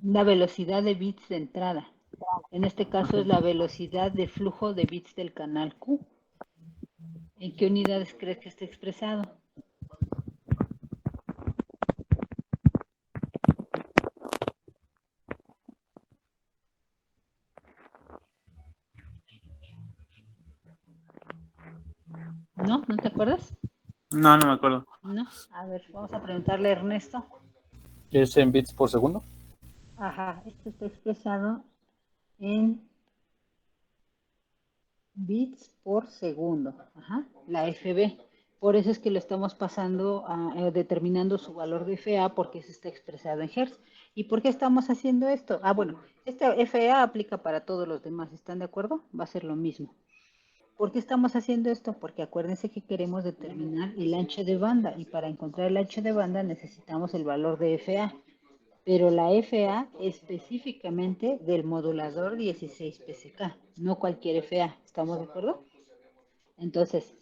S1: La velocidad de bits de entrada. En este caso es la velocidad de flujo de bits del canal Q. ¿En qué unidades crees que esté expresado? ¿No? ¿No te acuerdas?
S8: No, no me acuerdo.
S1: No. A ver, vamos a preguntarle a Ernesto.
S9: ¿Es en bits por segundo?
S1: Ajá, esto está expresado en bits por segundo. Ajá, la FB. Por eso es que lo estamos pasando determinando su valor de FA porque eso está expresado en Hertz. ¿Y por qué estamos haciendo esto? Ah, bueno, esta FA aplica para todos los demás. ¿Están de acuerdo? Va a ser lo mismo. ¿Por qué estamos haciendo esto? Porque acuérdense que queremos determinar el ancho de banda y para encontrar el ancho de banda necesitamos el valor de FA. Pero la FA específicamente del modulador 16 PSK, no cualquier FA. ¿Estamos de acuerdo? Entonces,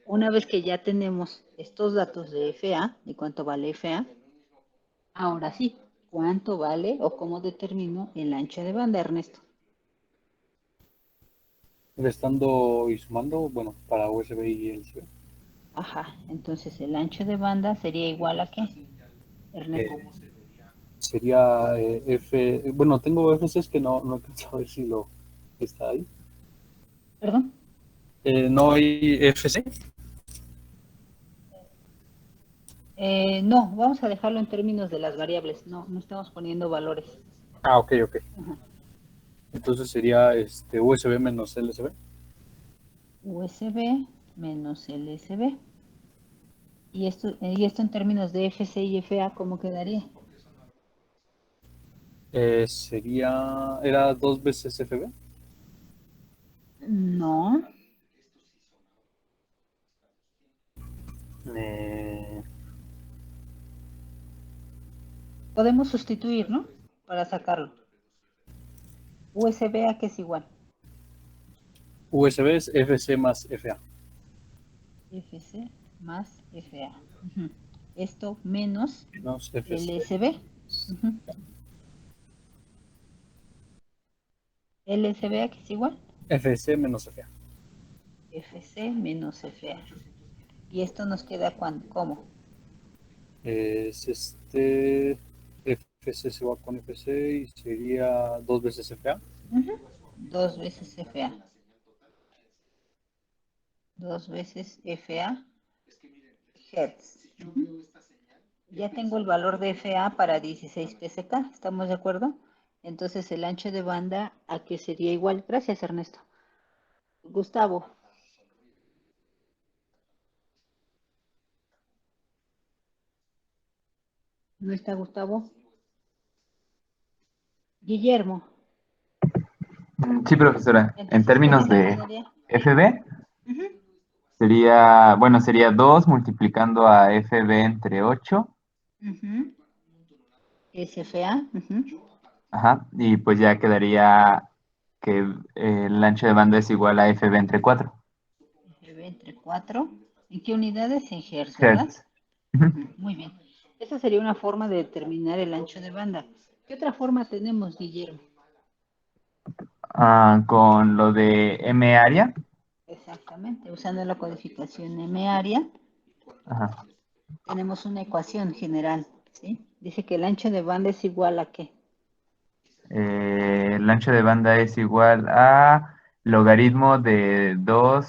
S1: una vez que ya tenemos estos datos de FA, de cuánto vale FA, ahora sí, ¿cuánto vale o cómo determino el ancho de banda, Ernesto?
S9: Restando y sumando, bueno, para USB y LCB.
S1: Ajá, entonces el ancho de banda sería igual a ¿qué, Ernesto?
S9: Sería F. Bueno, tengo FCs que no alcanzo a ver si lo está ahí.
S1: ¿Perdón?
S9: ¿No hay FC?
S1: No, vamos a dejarlo en términos de las variables, no estamos poniendo valores.
S9: Ah, ok.
S1: Ajá.
S9: Entonces sería USB menos LSB.
S1: USB menos LSB. ¿Y esto en términos de FC y FA cómo quedaría?
S9: ¿Era 2 veces FB?
S1: No. Podemos sustituir, ¿no? Para sacarlo. USB a qué es igual.
S9: USB es FC más FA.
S1: FC más FA. Ujú. Esto menos
S9: FC.
S1: LSB. Ujú. LSB a qué es igual.
S9: FC menos FA.
S1: FC menos FA. ¿Y esto nos queda cuándo? ¿Cómo?
S9: Es FC se va con FC y sería 2 veces FA.
S1: 2 veces FA. 2 veces FA Hertz. Ya tengo el valor de FA para 16 PSK, ¿estamos de acuerdo? Entonces el ancho de banda, ¿a qué sería igual? Gracias, Ernesto. Gustavo. ¿No está Gustavo? Guillermo.
S10: Sí, profesora. En
S1: Entonces,
S10: términos
S1: ¿cómo me
S10: de
S1: quedaría?
S10: FB,
S1: Ujú.
S10: sería 2 multiplicando a FB entre 8.
S1: Ujú. SFA. Ujú.
S10: Ajá, y pues ya quedaría que el ancho de banda es igual a FB entre 4.
S1: FB entre 4. ¿En qué unidades? En Hertz, ¿verdad?
S10: Hertz. Ujú.
S1: Muy bien. Esa sería una forma de determinar el ancho de banda. ¿Qué otra forma tenemos, Guillermo?
S10: Con lo de M área.
S1: Exactamente. Usando la codificación M área,
S10: Ajá.
S1: tenemos una ecuación general, ¿sí? Dice que el ancho de banda es igual a ¿qué?
S10: El ancho de banda es igual a logaritmo de 2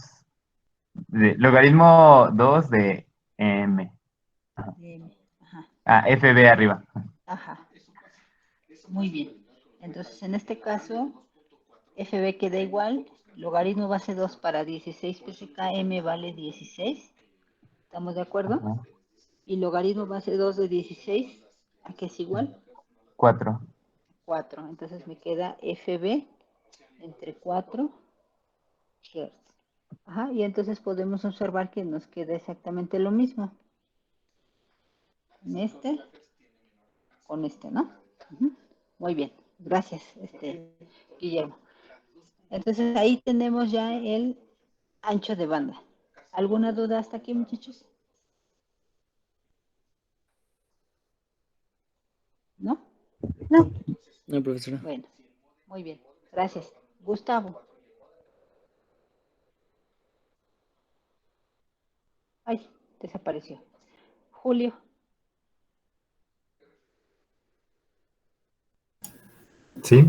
S10: logaritmo 2 de M. Ajá.
S1: Ajá.
S10: FB arriba.
S1: Ajá. Muy bien. Entonces, en este caso, FB queda igual. Logaritmo base 2 para 16 PSK, M vale 16. ¿Estamos de acuerdo?
S10: Ajá.
S1: Y logaritmo base 2 de 16, ¿a qué es igual?
S10: 4.
S1: 4. Entonces me queda FB entre 4 Hz. Ajá, y entonces podemos observar que nos queda exactamente lo mismo. En este, con este, ¿no? Ujú. Muy bien, gracias, Guillermo. Entonces ahí tenemos ya el ancho de banda. ¿Alguna duda hasta aquí, muchachos? ¿No?
S15: No. No, profesora.
S1: Bueno, muy bien, gracias. Gustavo. Ay, desapareció. Julio.
S12: Sí.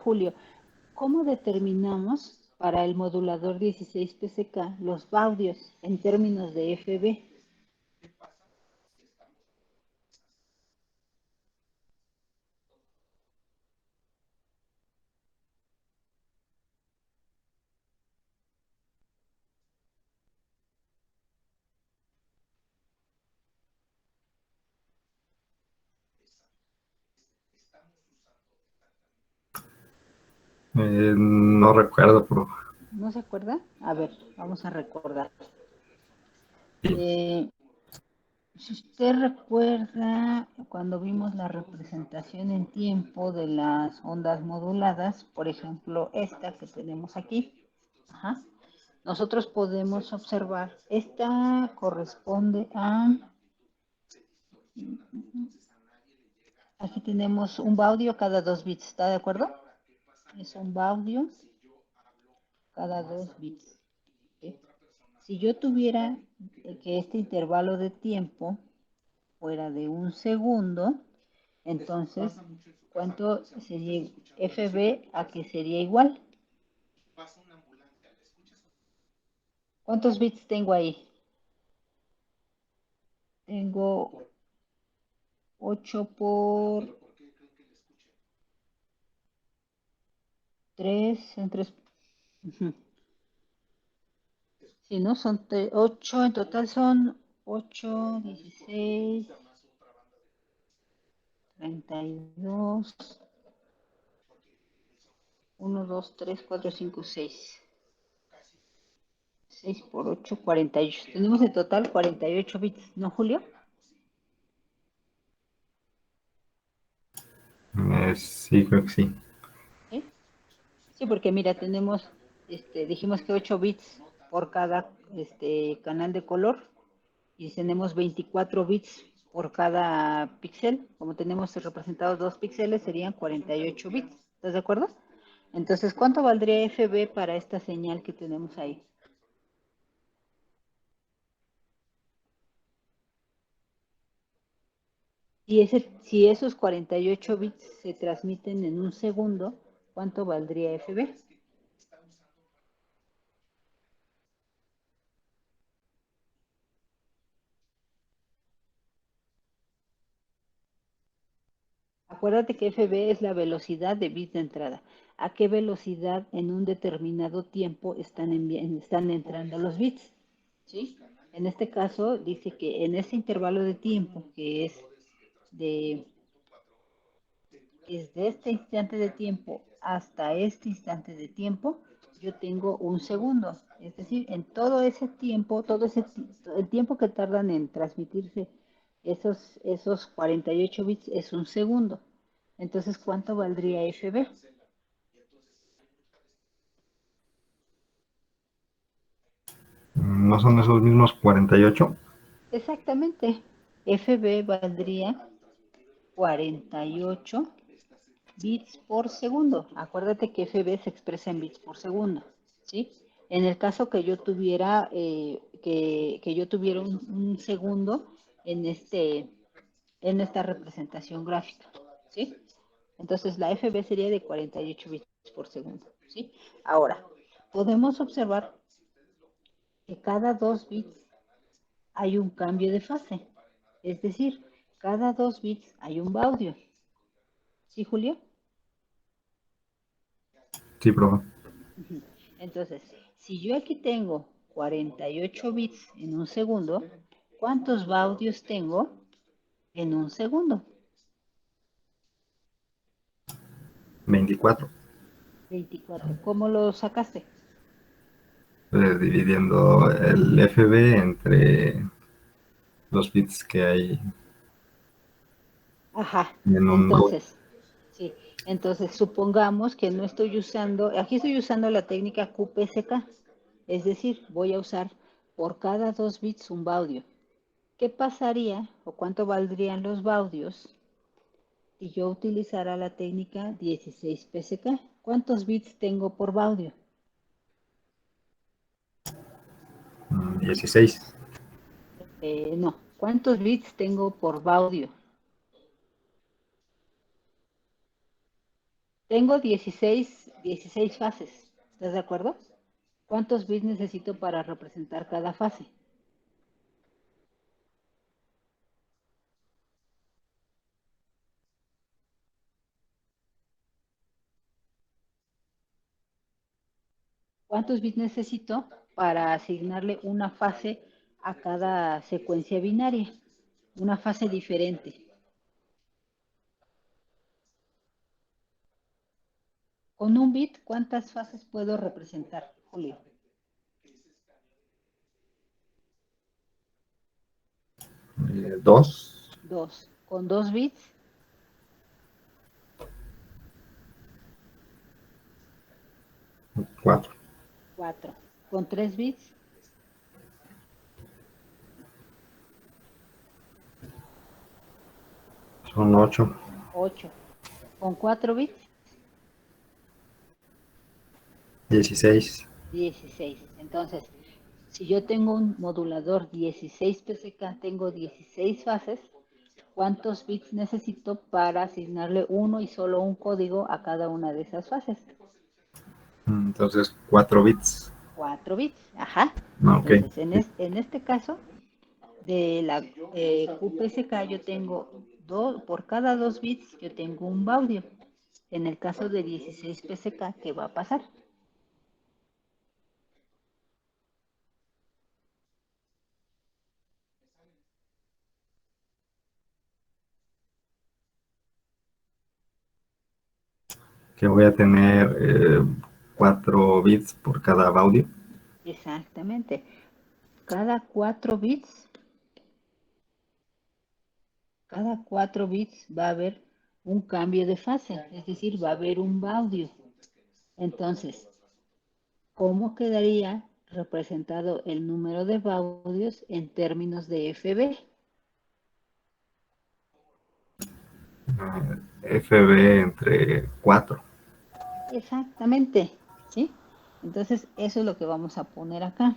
S1: Julio, ¿cómo determinamos para el modulador 16 PSK los baudios en términos de FB?
S12: No recuerdo, profe.
S1: ¿No se acuerda? A ver, vamos a recordar. Si usted recuerda cuando vimos la representación en tiempo de las ondas moduladas, por ejemplo, esta que tenemos aquí, ajá, nosotros podemos observar, esta corresponde a, aquí tenemos un baudio cada 2 bits, ¿está de acuerdo? Es un baudio cada 2 bits. ¿Sí? Si yo tuviera que este intervalo de tiempo fuera de 1 segundo, entonces, ¿cuánto sería FB a que sería igual? ¿Cuántos bits tengo ahí? Tengo 8 por 3, en 3. Si no, son 8, en total son 8, 16, 32, 1, 2, 3, 4, 5, 6. 6 por 8, 48. Tenemos en total 48 bits, ¿no, Julio?
S12: Sí, creo que sí.
S1: ¿Sí? Sí, porque mira, tenemos, dijimos que 8 bits por cada canal de color y tenemos 24 bits por cada píxel. Como tenemos representados 2 píxeles, serían 48 bits. ¿Estás de acuerdo? Entonces, ¿cuánto valdría FB para esta señal que tenemos ahí? Si esos 48 bits se transmiten en un segundo, ¿cuánto valdría FB? Acuérdate que FB es la velocidad de bits de entrada. ¿A qué velocidad en un determinado tiempo están entrando los bits? ¿Sí? En este caso dice que en ese intervalo de tiempo, que es de este instante de tiempo hasta este instante de tiempo, yo tengo un segundo. Es decir, en todo ese tiempo, el tiempo que tardan en transmitirse esos 48 bits es un segundo. Entonces, ¿cuánto valdría FB?
S12: ¿No son esos mismos 48?
S1: Exactamente. FB valdría 48 bits por segundo. Acuérdate que FB se expresa en bits por segundo, ¿sí? En el caso que yo tuviera, un segundo en esta representación gráfica, ¿sí? Entonces la FB sería de 48 bits por segundo, ¿sí? Ahora, podemos observar que cada 2 bits hay un cambio de fase. Es decir, cada 2 bits hay un baudio. ¿Sí, Julio?
S12: Sí, profe.
S1: Entonces, si yo aquí tengo 48 bits en un segundo, ¿cuántos baudios tengo en un segundo?
S12: 24.
S1: 24. ¿Cómo lo sacaste?
S12: Dividiendo el FB entre los bits que hay
S1: Ajá.
S12: en un...
S1: Sí. Entonces, supongamos que no estoy usando, aquí estoy usando la técnica QPSK. Es decir, voy a usar por cada 2 bits un baudio. ¿Qué pasaría o cuánto valdrían los baudios si yo utilizara la técnica 16 PSK? ¿Cuántos bits tengo por baudio?
S12: 16.
S1: No. ¿Cuántos bits tengo por baudio? Tengo 16 fases. ¿Estás de acuerdo? ¿Cuántos bits necesito para representar cada fase? ¿Cuántos bits necesito para asignarle una fase a cada secuencia binaria? Una fase diferente. Con un bit, ¿cuántas fases puedo representar, Julio?
S12: Dos.
S1: 2. Con 2 bits.
S12: 4.
S1: 4. Con 3 bits.
S12: 8.
S1: 8. Con 4 bits.
S12: 16.
S1: 16. Entonces, si yo tengo un modulador 16 PSK, tengo 16 fases, ¿cuántos bits necesito para asignarle uno y solo un código a cada una de esas fases?
S12: Entonces, 4 bits.
S1: 4 bits, ajá.
S12: Ok.
S1: Entonces, en este caso, de la QPSK yo tengo por cada 2 bits yo tengo un baudio. En el caso de 16 PSK, ¿qué va a pasar?
S12: Que voy a tener 4 bits por cada audio.
S1: Exactamente. Cada 4 bits va a haber un cambio de fase, es decir, va a haber un baudio. Entonces, ¿cómo quedaría representado el número de baudios en términos de FB?
S12: FB entre 4.
S1: Exactamente, ¿sí? Entonces, eso es lo que vamos a poner acá.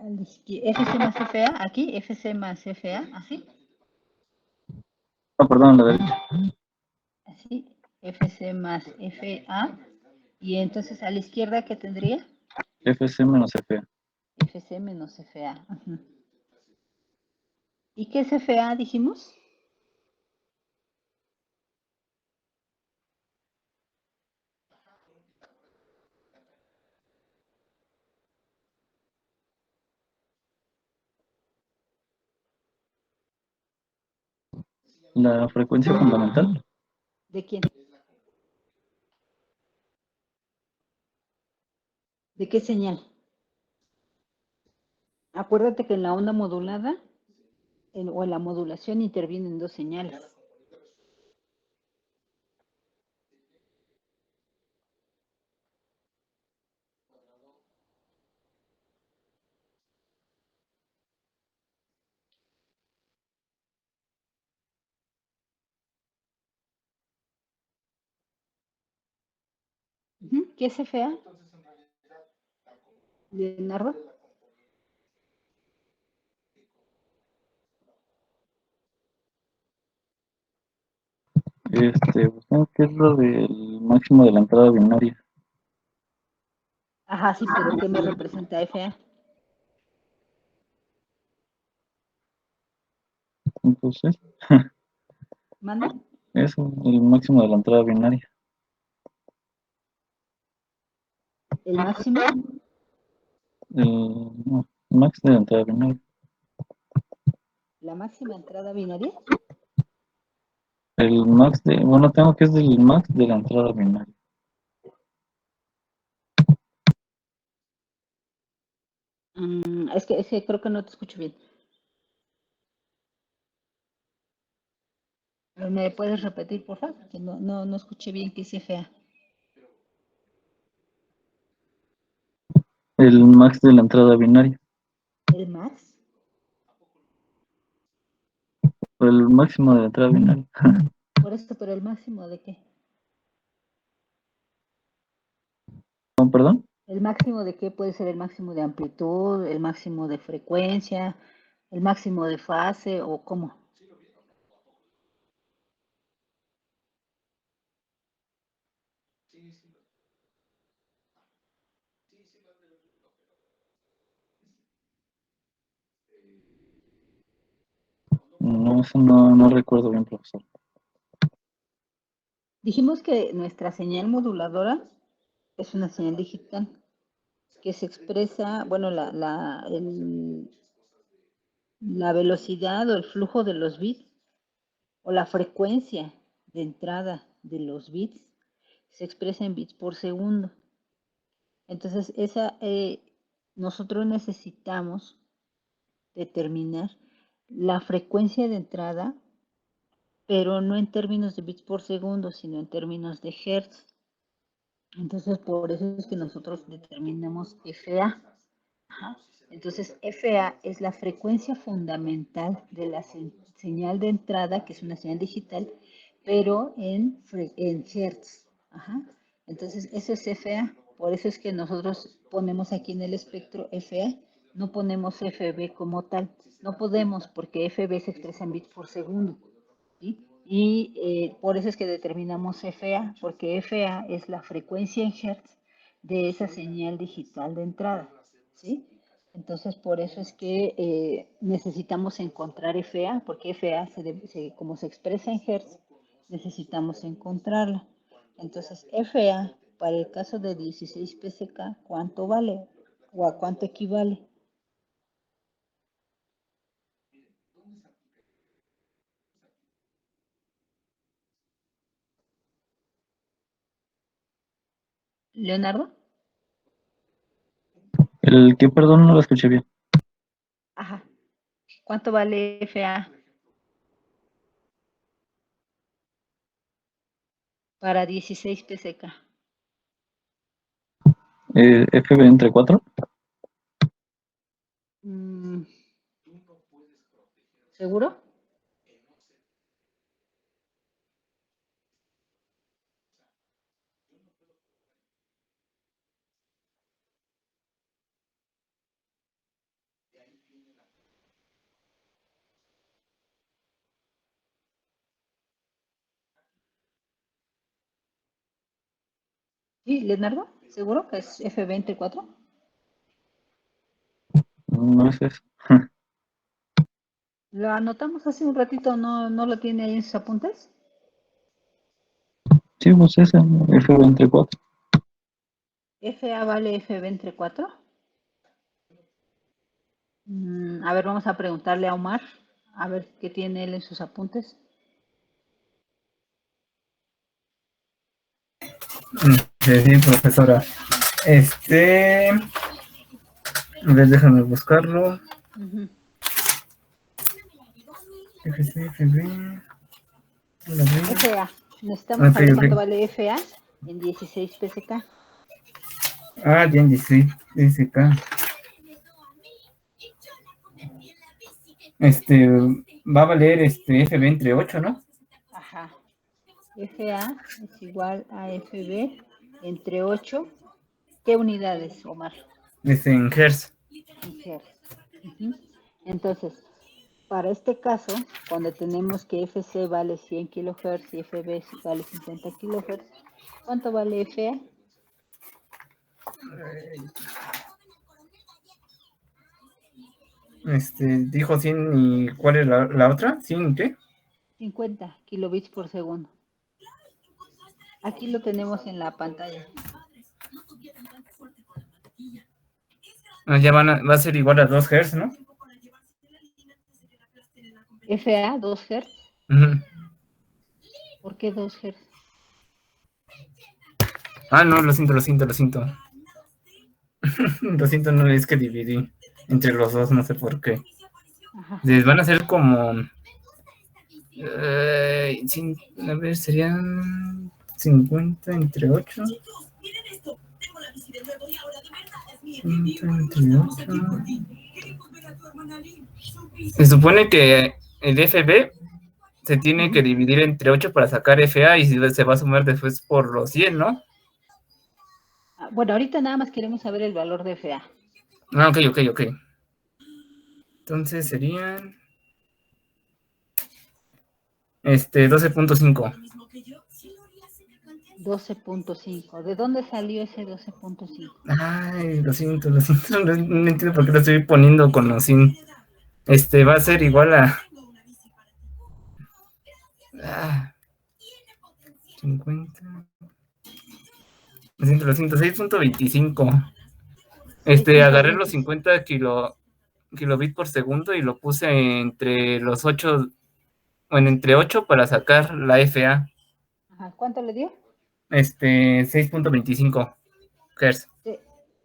S1: FC más FA, aquí, FC más FA, así.
S9: No, perdón, la derecha.
S1: Así, FC más FA. Y entonces a la izquierda, ¿qué tendría?
S9: FC menos FA.
S1: FC menos FA. Ujú. ¿Y qué es FA, dijimos?
S9: La frecuencia fundamental.
S1: ¿De quién? ¿De qué señal? Acuérdate que en la onda modulada o en la modulación intervienen dos señales. Ujú. ¿Qué es FA? ¿Leonardo?
S9: ¿Qué es lo del máximo de la entrada binaria?
S1: Ajá, sí, pero ¿qué me representa FA?
S9: Entonces,
S1: ¿Manda?
S9: eso, el máximo de la entrada binaria.
S1: ¿El máximo?
S9: No, max de la entrada binaria.
S1: ¿La máxima entrada binaria?
S9: El max de, bueno, tengo que es del max de la entrada binaria.
S1: Es que creo que no te escucho bien. ¿Me puedes repetir, por favor? Que no escuché bien qué es FA.
S9: El max de la entrada binaria.
S1: ¿El max?
S9: El máximo de la entrada binaria.
S1: Por esto, pero ¿el máximo de qué?
S9: ¿Perdón?
S1: ¿El máximo de qué? Puede ser el máximo de amplitud, el máximo de frecuencia, el máximo de fase o cómo.
S9: No, eso no recuerdo bien, profesor.
S1: Dijimos que nuestra señal moduladora es una señal digital que se expresa, bueno, la velocidad o el flujo de los bits o la frecuencia de entrada de los bits se expresa en bits por segundo. Entonces, nosotros necesitamos determinar la frecuencia de entrada, pero no en términos de bits por segundo, sino en términos de hertz. Entonces, por eso es que nosotros determinamos FA. Ajá. Entonces, FA es la frecuencia fundamental de la señal de entrada, que es una señal digital, pero en hertz. Ajá. Entonces, eso es FA. Por eso es que nosotros ponemos aquí en el espectro FA, no ponemos FB como tal. No podemos porque FB se expresa en bits por segundo. ¿Sí? Y por eso es que determinamos FA, porque FA es la frecuencia en hertz de esa señal digital de entrada. ¿Sí? Entonces, por eso es que necesitamos encontrar FA, porque FA, como se expresa en hertz, necesitamos encontrarla. Entonces, FA, para el caso de 16 PSK, ¿cuánto vale? ¿O a cuánto equivale? ¿Leonardo?
S9: El que, perdón, no lo escuché bien.
S1: Ajá. ¿Cuánto vale FA? Para 16 PSK.
S9: FB entre 4.
S1: ¿Seguro? ¿Sí, Leonardo? ¿Seguro que es FB entre 4?
S8: No es eso.
S1: Lo anotamos hace un ratito, ¿no lo tiene ahí en sus apuntes?
S8: Sí, pues ese, F24.
S1: FA vale FB entre 4. A ver, vamos a preguntarle a Omar, a ver qué tiene él en sus apuntes.
S11: Sí, profesora. A ver, déjame buscarlo.
S1: Ujú. FA, necesitamos saber cuánto vale FA en 16 PSK.
S11: Ah, bien, 16 SK. Va a valer FB entre 8, ¿no?
S1: Ajá. FA es igual a FB entre 8. ¿Qué unidades, Omar?
S11: En Hertz.
S1: En Hertz. Ujú. Entonces, para este caso, cuando tenemos que FC vale 100 kHz y FB vale 50 kHz, ¿cuánto vale FA?
S11: Dijo 100 y ¿cuál es la otra? ¿100 qué?
S1: 50 kilobits por segundo. Aquí lo tenemos en la pantalla.
S11: Ya va a ser igual a 2 Hz, ¿no?
S1: FA, 2 Hz.
S11: Uh-huh.
S1: ¿Por qué 2 Hz?
S11: Ah, no, lo siento. Lo siento, no es que dividí entre los dos, no sé por qué.
S1: Ajá.
S11: Les van a ser como... a ver, serían 50 entre 8. 50 entre 8. Se supone que el FB se tiene que dividir entre 8 para sacar FA y se va a sumar después por los 100, ¿no?
S1: Bueno, ahorita nada más queremos saber el valor de FA.
S11: Ah, ok. Entonces serían 12.5.
S1: 12.5. ¿De dónde salió ese 12.5?
S11: Ay, lo siento. No entiendo por qué lo estoy poniendo con los sin. Va a ser igual a 50. Lo siento, 6.25. Agarré los 50 kilobits por segundo y lo puse entre los 8, bueno, entre 8 para sacar la FA.
S1: Ajá. ¿Cuánto le dio?
S11: 6.25 Hz.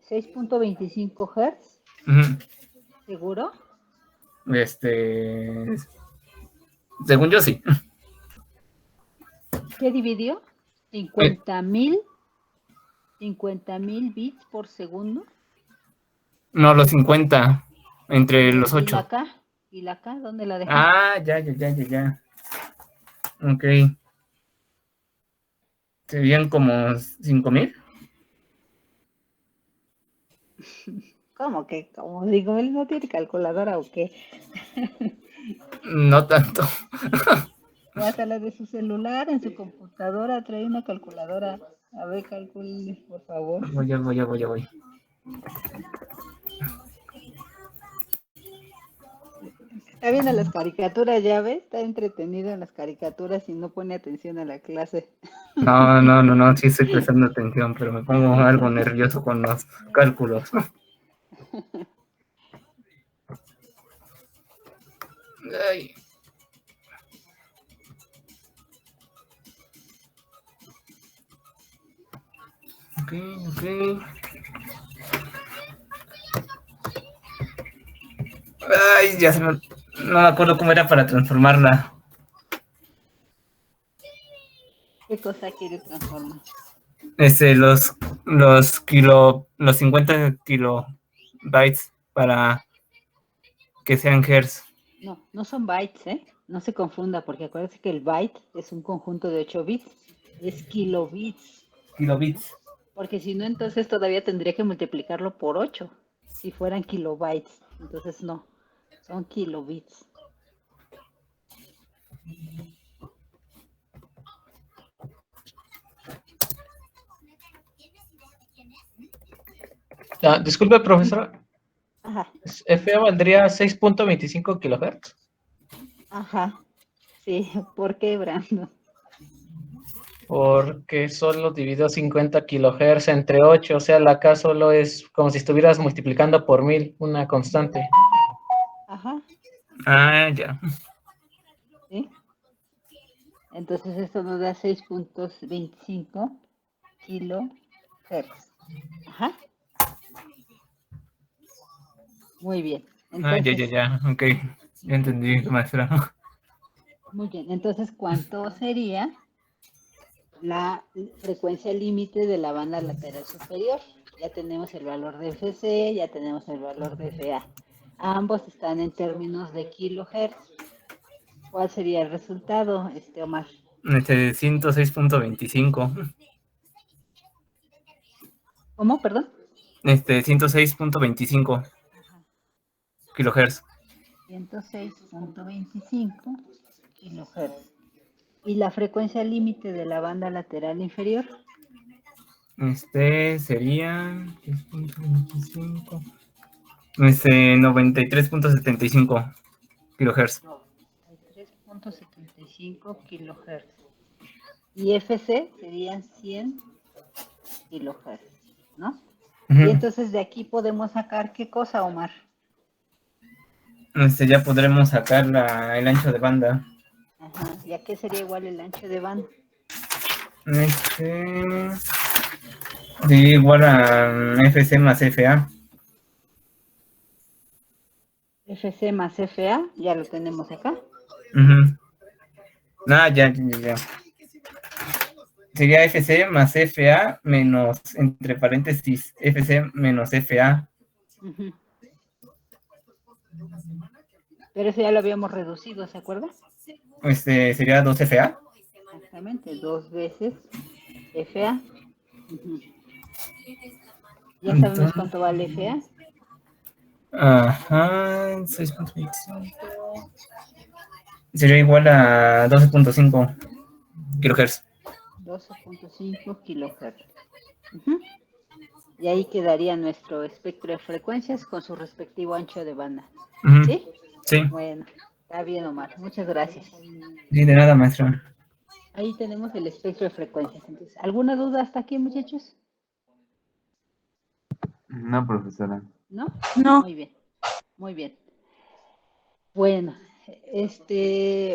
S1: 6.25 Hz.
S11: Uh-huh.
S1: ¿Seguro?
S11: Según yo sí.
S1: ¿Qué dividió? 50.000 bits por segundo.
S11: No, los 50 entre los 8.
S1: ¿Y la K? ¿Dónde la dejó?
S11: Ah, ya. Ok. Serían como 5,000.
S1: ¿Cómo que? ¿Cómo digo? ¿Él no tiene calculadora o qué?
S11: No tanto.
S1: Hasta la de su celular, en su computadora, trae una calculadora. A ver, calcule, por favor.
S11: Voy.
S1: Está viendo las caricaturas, ya ves, está entretenido en las caricaturas y no pone atención a la clase.
S11: No, sí estoy prestando atención, pero me pongo algo nervioso con los cálculos. Ay. Ok. Ay, ya no me acuerdo cómo era para transformarla.
S1: ¿Qué cosa quiere transformar?
S11: Los 50 kilobytes para que sean hertz.
S1: No son bytes, ¿eh? No se confunda, porque acuérdense que el byte es un conjunto de 8 bits. Es kilobits.
S11: Kilobits.
S1: Porque si no, entonces todavía tendría que multiplicarlo por 8. Si fueran kilobytes. Entonces no. Son kilobits.
S3: Disculpe, profesora.
S1: Ajá,
S3: FA valdría 6.25 kilohertz.
S1: ajá. Sí, ¿por qué, Brando?
S3: Porque solo dividió 50 kilohertz entre 8, o sea, la K solo es como si estuvieras multiplicando por 1000, una constante.
S1: Ajá,
S11: Ah, ya.
S1: ¿sí? Entonces esto nos da 6.25 kilohertz. Ajá, muy bien.
S11: Ah, ya,
S1: Entonces,
S11: ya, ya. Ok. Ya entendí, maestra.
S1: muy bien. Entonces, ¿cuánto sería la frecuencia límite de la banda lateral superior? Ya tenemos el valor de FC, ya tenemos el valor de FA. Ambos están en términos de kilohertz. ¿Cuál sería el resultado, Omar?
S11: 106.25.
S1: ¿Cómo? Perdón.
S11: 106.25 kilohertz.
S1: 106.25 kilohertz. ¿Y la frecuencia límite de la banda lateral inferior?
S11: Sería 6.25. 93.75 kilohertz.
S1: 93.75 kilohertz. Y FC serían 100 kilohertz, ¿no? Y entonces de aquí podemos sacar ¿qué cosa, Omar?
S11: Ya podremos sacar el ancho de banda.
S1: Ajá. ¿Y a qué sería igual el ancho de banda?
S11: Sería igual a FC más FA.
S1: FC más FA, ya lo tenemos acá.
S11: Ya. Sería FC más FA menos, entre paréntesis, FC menos FA.
S1: Pero eso ya lo habíamos reducido, ¿se acuerda?
S11: Sería 2 FA.
S1: Exactamente, 2 veces FA. ¿Ya sabemos cuánto vale FA?
S11: Ajá, 6.25. Sería igual a 12.5 kilohertz.
S1: 12.5 kilohertz. Y ahí quedaría nuestro espectro de frecuencias con su respectivo ancho de banda. ¿Sí?
S11: Sí.
S1: Bueno, está bien, Omar. Muchas gracias.
S11: Sí, de nada, maestra.
S1: Ahí tenemos el espectro de frecuencias. Entonces, ¿alguna duda hasta aquí, muchachos?
S10: No, profesora.
S1: ¿No?
S6: No.
S1: Muy bien. Muy bien. Bueno,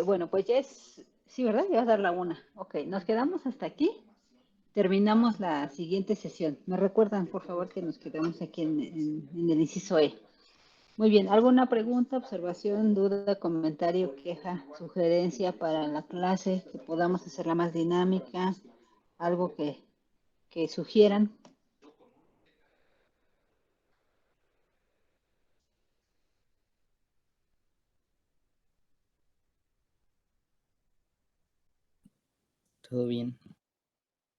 S1: bueno, pues ya es, sí, ¿verdad? Ya va a dar la 1. Ok, nos quedamos hasta aquí. Terminamos la siguiente sesión. Me recuerdan, por favor, que nos quedamos aquí en el inciso E. Muy bien, ¿alguna pregunta, observación, duda, comentario, queja, sugerencia para la clase? Que podamos hacerla más dinámica, algo que sugieran.
S15: Todo bien.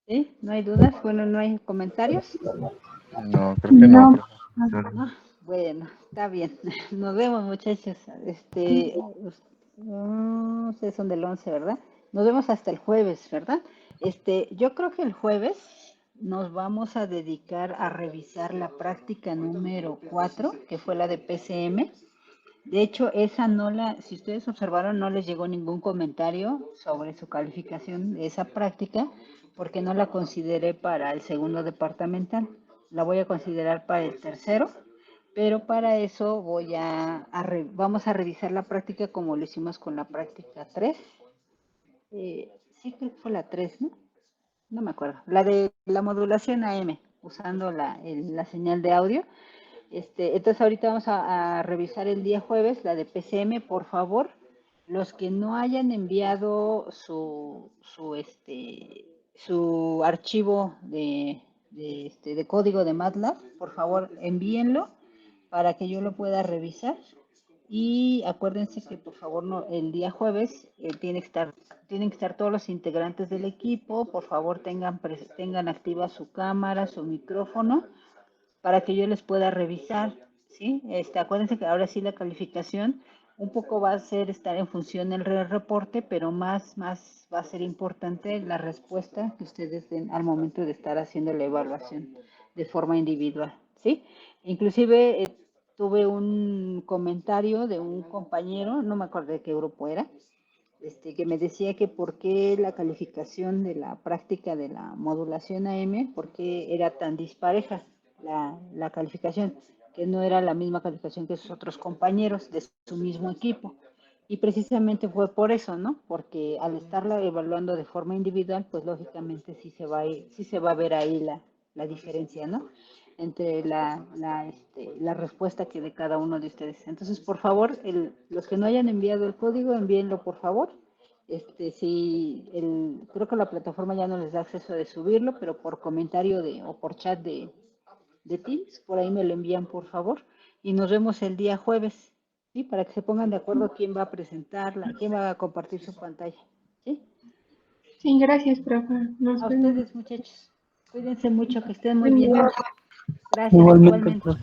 S1: ¿Sí? ¿No hay dudas? Bueno, ¿no hay comentarios?
S2: No, creo que no, profesor.
S1: Ah, bueno, está bien. Nos vemos, muchachos. Ustedes son del 11, ¿verdad? Nos vemos hasta el jueves, ¿verdad? Yo creo que el jueves nos vamos a dedicar a revisar la práctica número 4, que fue la de PCM. De hecho, esa si ustedes observaron, no les llegó ningún comentario sobre su calificación de esa práctica, porque no la consideré para el segundo departamental. La voy a considerar para el tercero, pero para eso vamos a revisar la práctica como lo hicimos con la práctica 3. Sí, creo que fue la 3, ¿no? No me acuerdo. La de la modulación AM, usando la señal de audio. Entonces ahorita vamos a revisar el día jueves la de PCM. Por favor, los que no hayan enviado su archivo de código de MATLAB, por favor envíenlo para que yo lo pueda revisar. Y acuérdense que por favor el día jueves tienen que estar todos los integrantes del equipo. Por favor tengan activa su cámara, su micrófono, para que yo les pueda revisar, ¿sí? Acuérdense que ahora sí la calificación un poco va a ser estar en función del reporte, pero más va a ser importante la respuesta que ustedes den al momento de estar haciendo la evaluación de forma individual, ¿sí? Inclusive tuve un comentario de un compañero, no me acuerdo de qué grupo era, que me decía que por qué la calificación de la práctica de la modulación AM, por qué era tan dispareja la calificación, que no era la misma calificación que sus otros compañeros de su mismo equipo. Y precisamente fue por eso, ¿no? Porque al estarla evaluando de forma individual, pues lógicamente sí se va a ver ahí la diferencia, ¿no? Entre la respuesta que de cada uno de ustedes. Entonces, por favor, los que no hayan enviado el código, envíenlo, por favor. Creo que la plataforma ya no les da acceso de subirlo, pero por comentario o por chat de Teams, por ahí me lo envían, por favor. Y nos vemos el día jueves, ¿sí? Para que se pongan de acuerdo quién va a presentarla, quién va a compartir su pantalla, ¿sí?
S6: Sí, gracias, profe. Nos
S1: A
S6: vemos.
S1: ustedes, muchachos. Cuídense mucho, que estén muy bien. Gracias,
S4: Igualmente,
S1: igualmente.
S4: profe.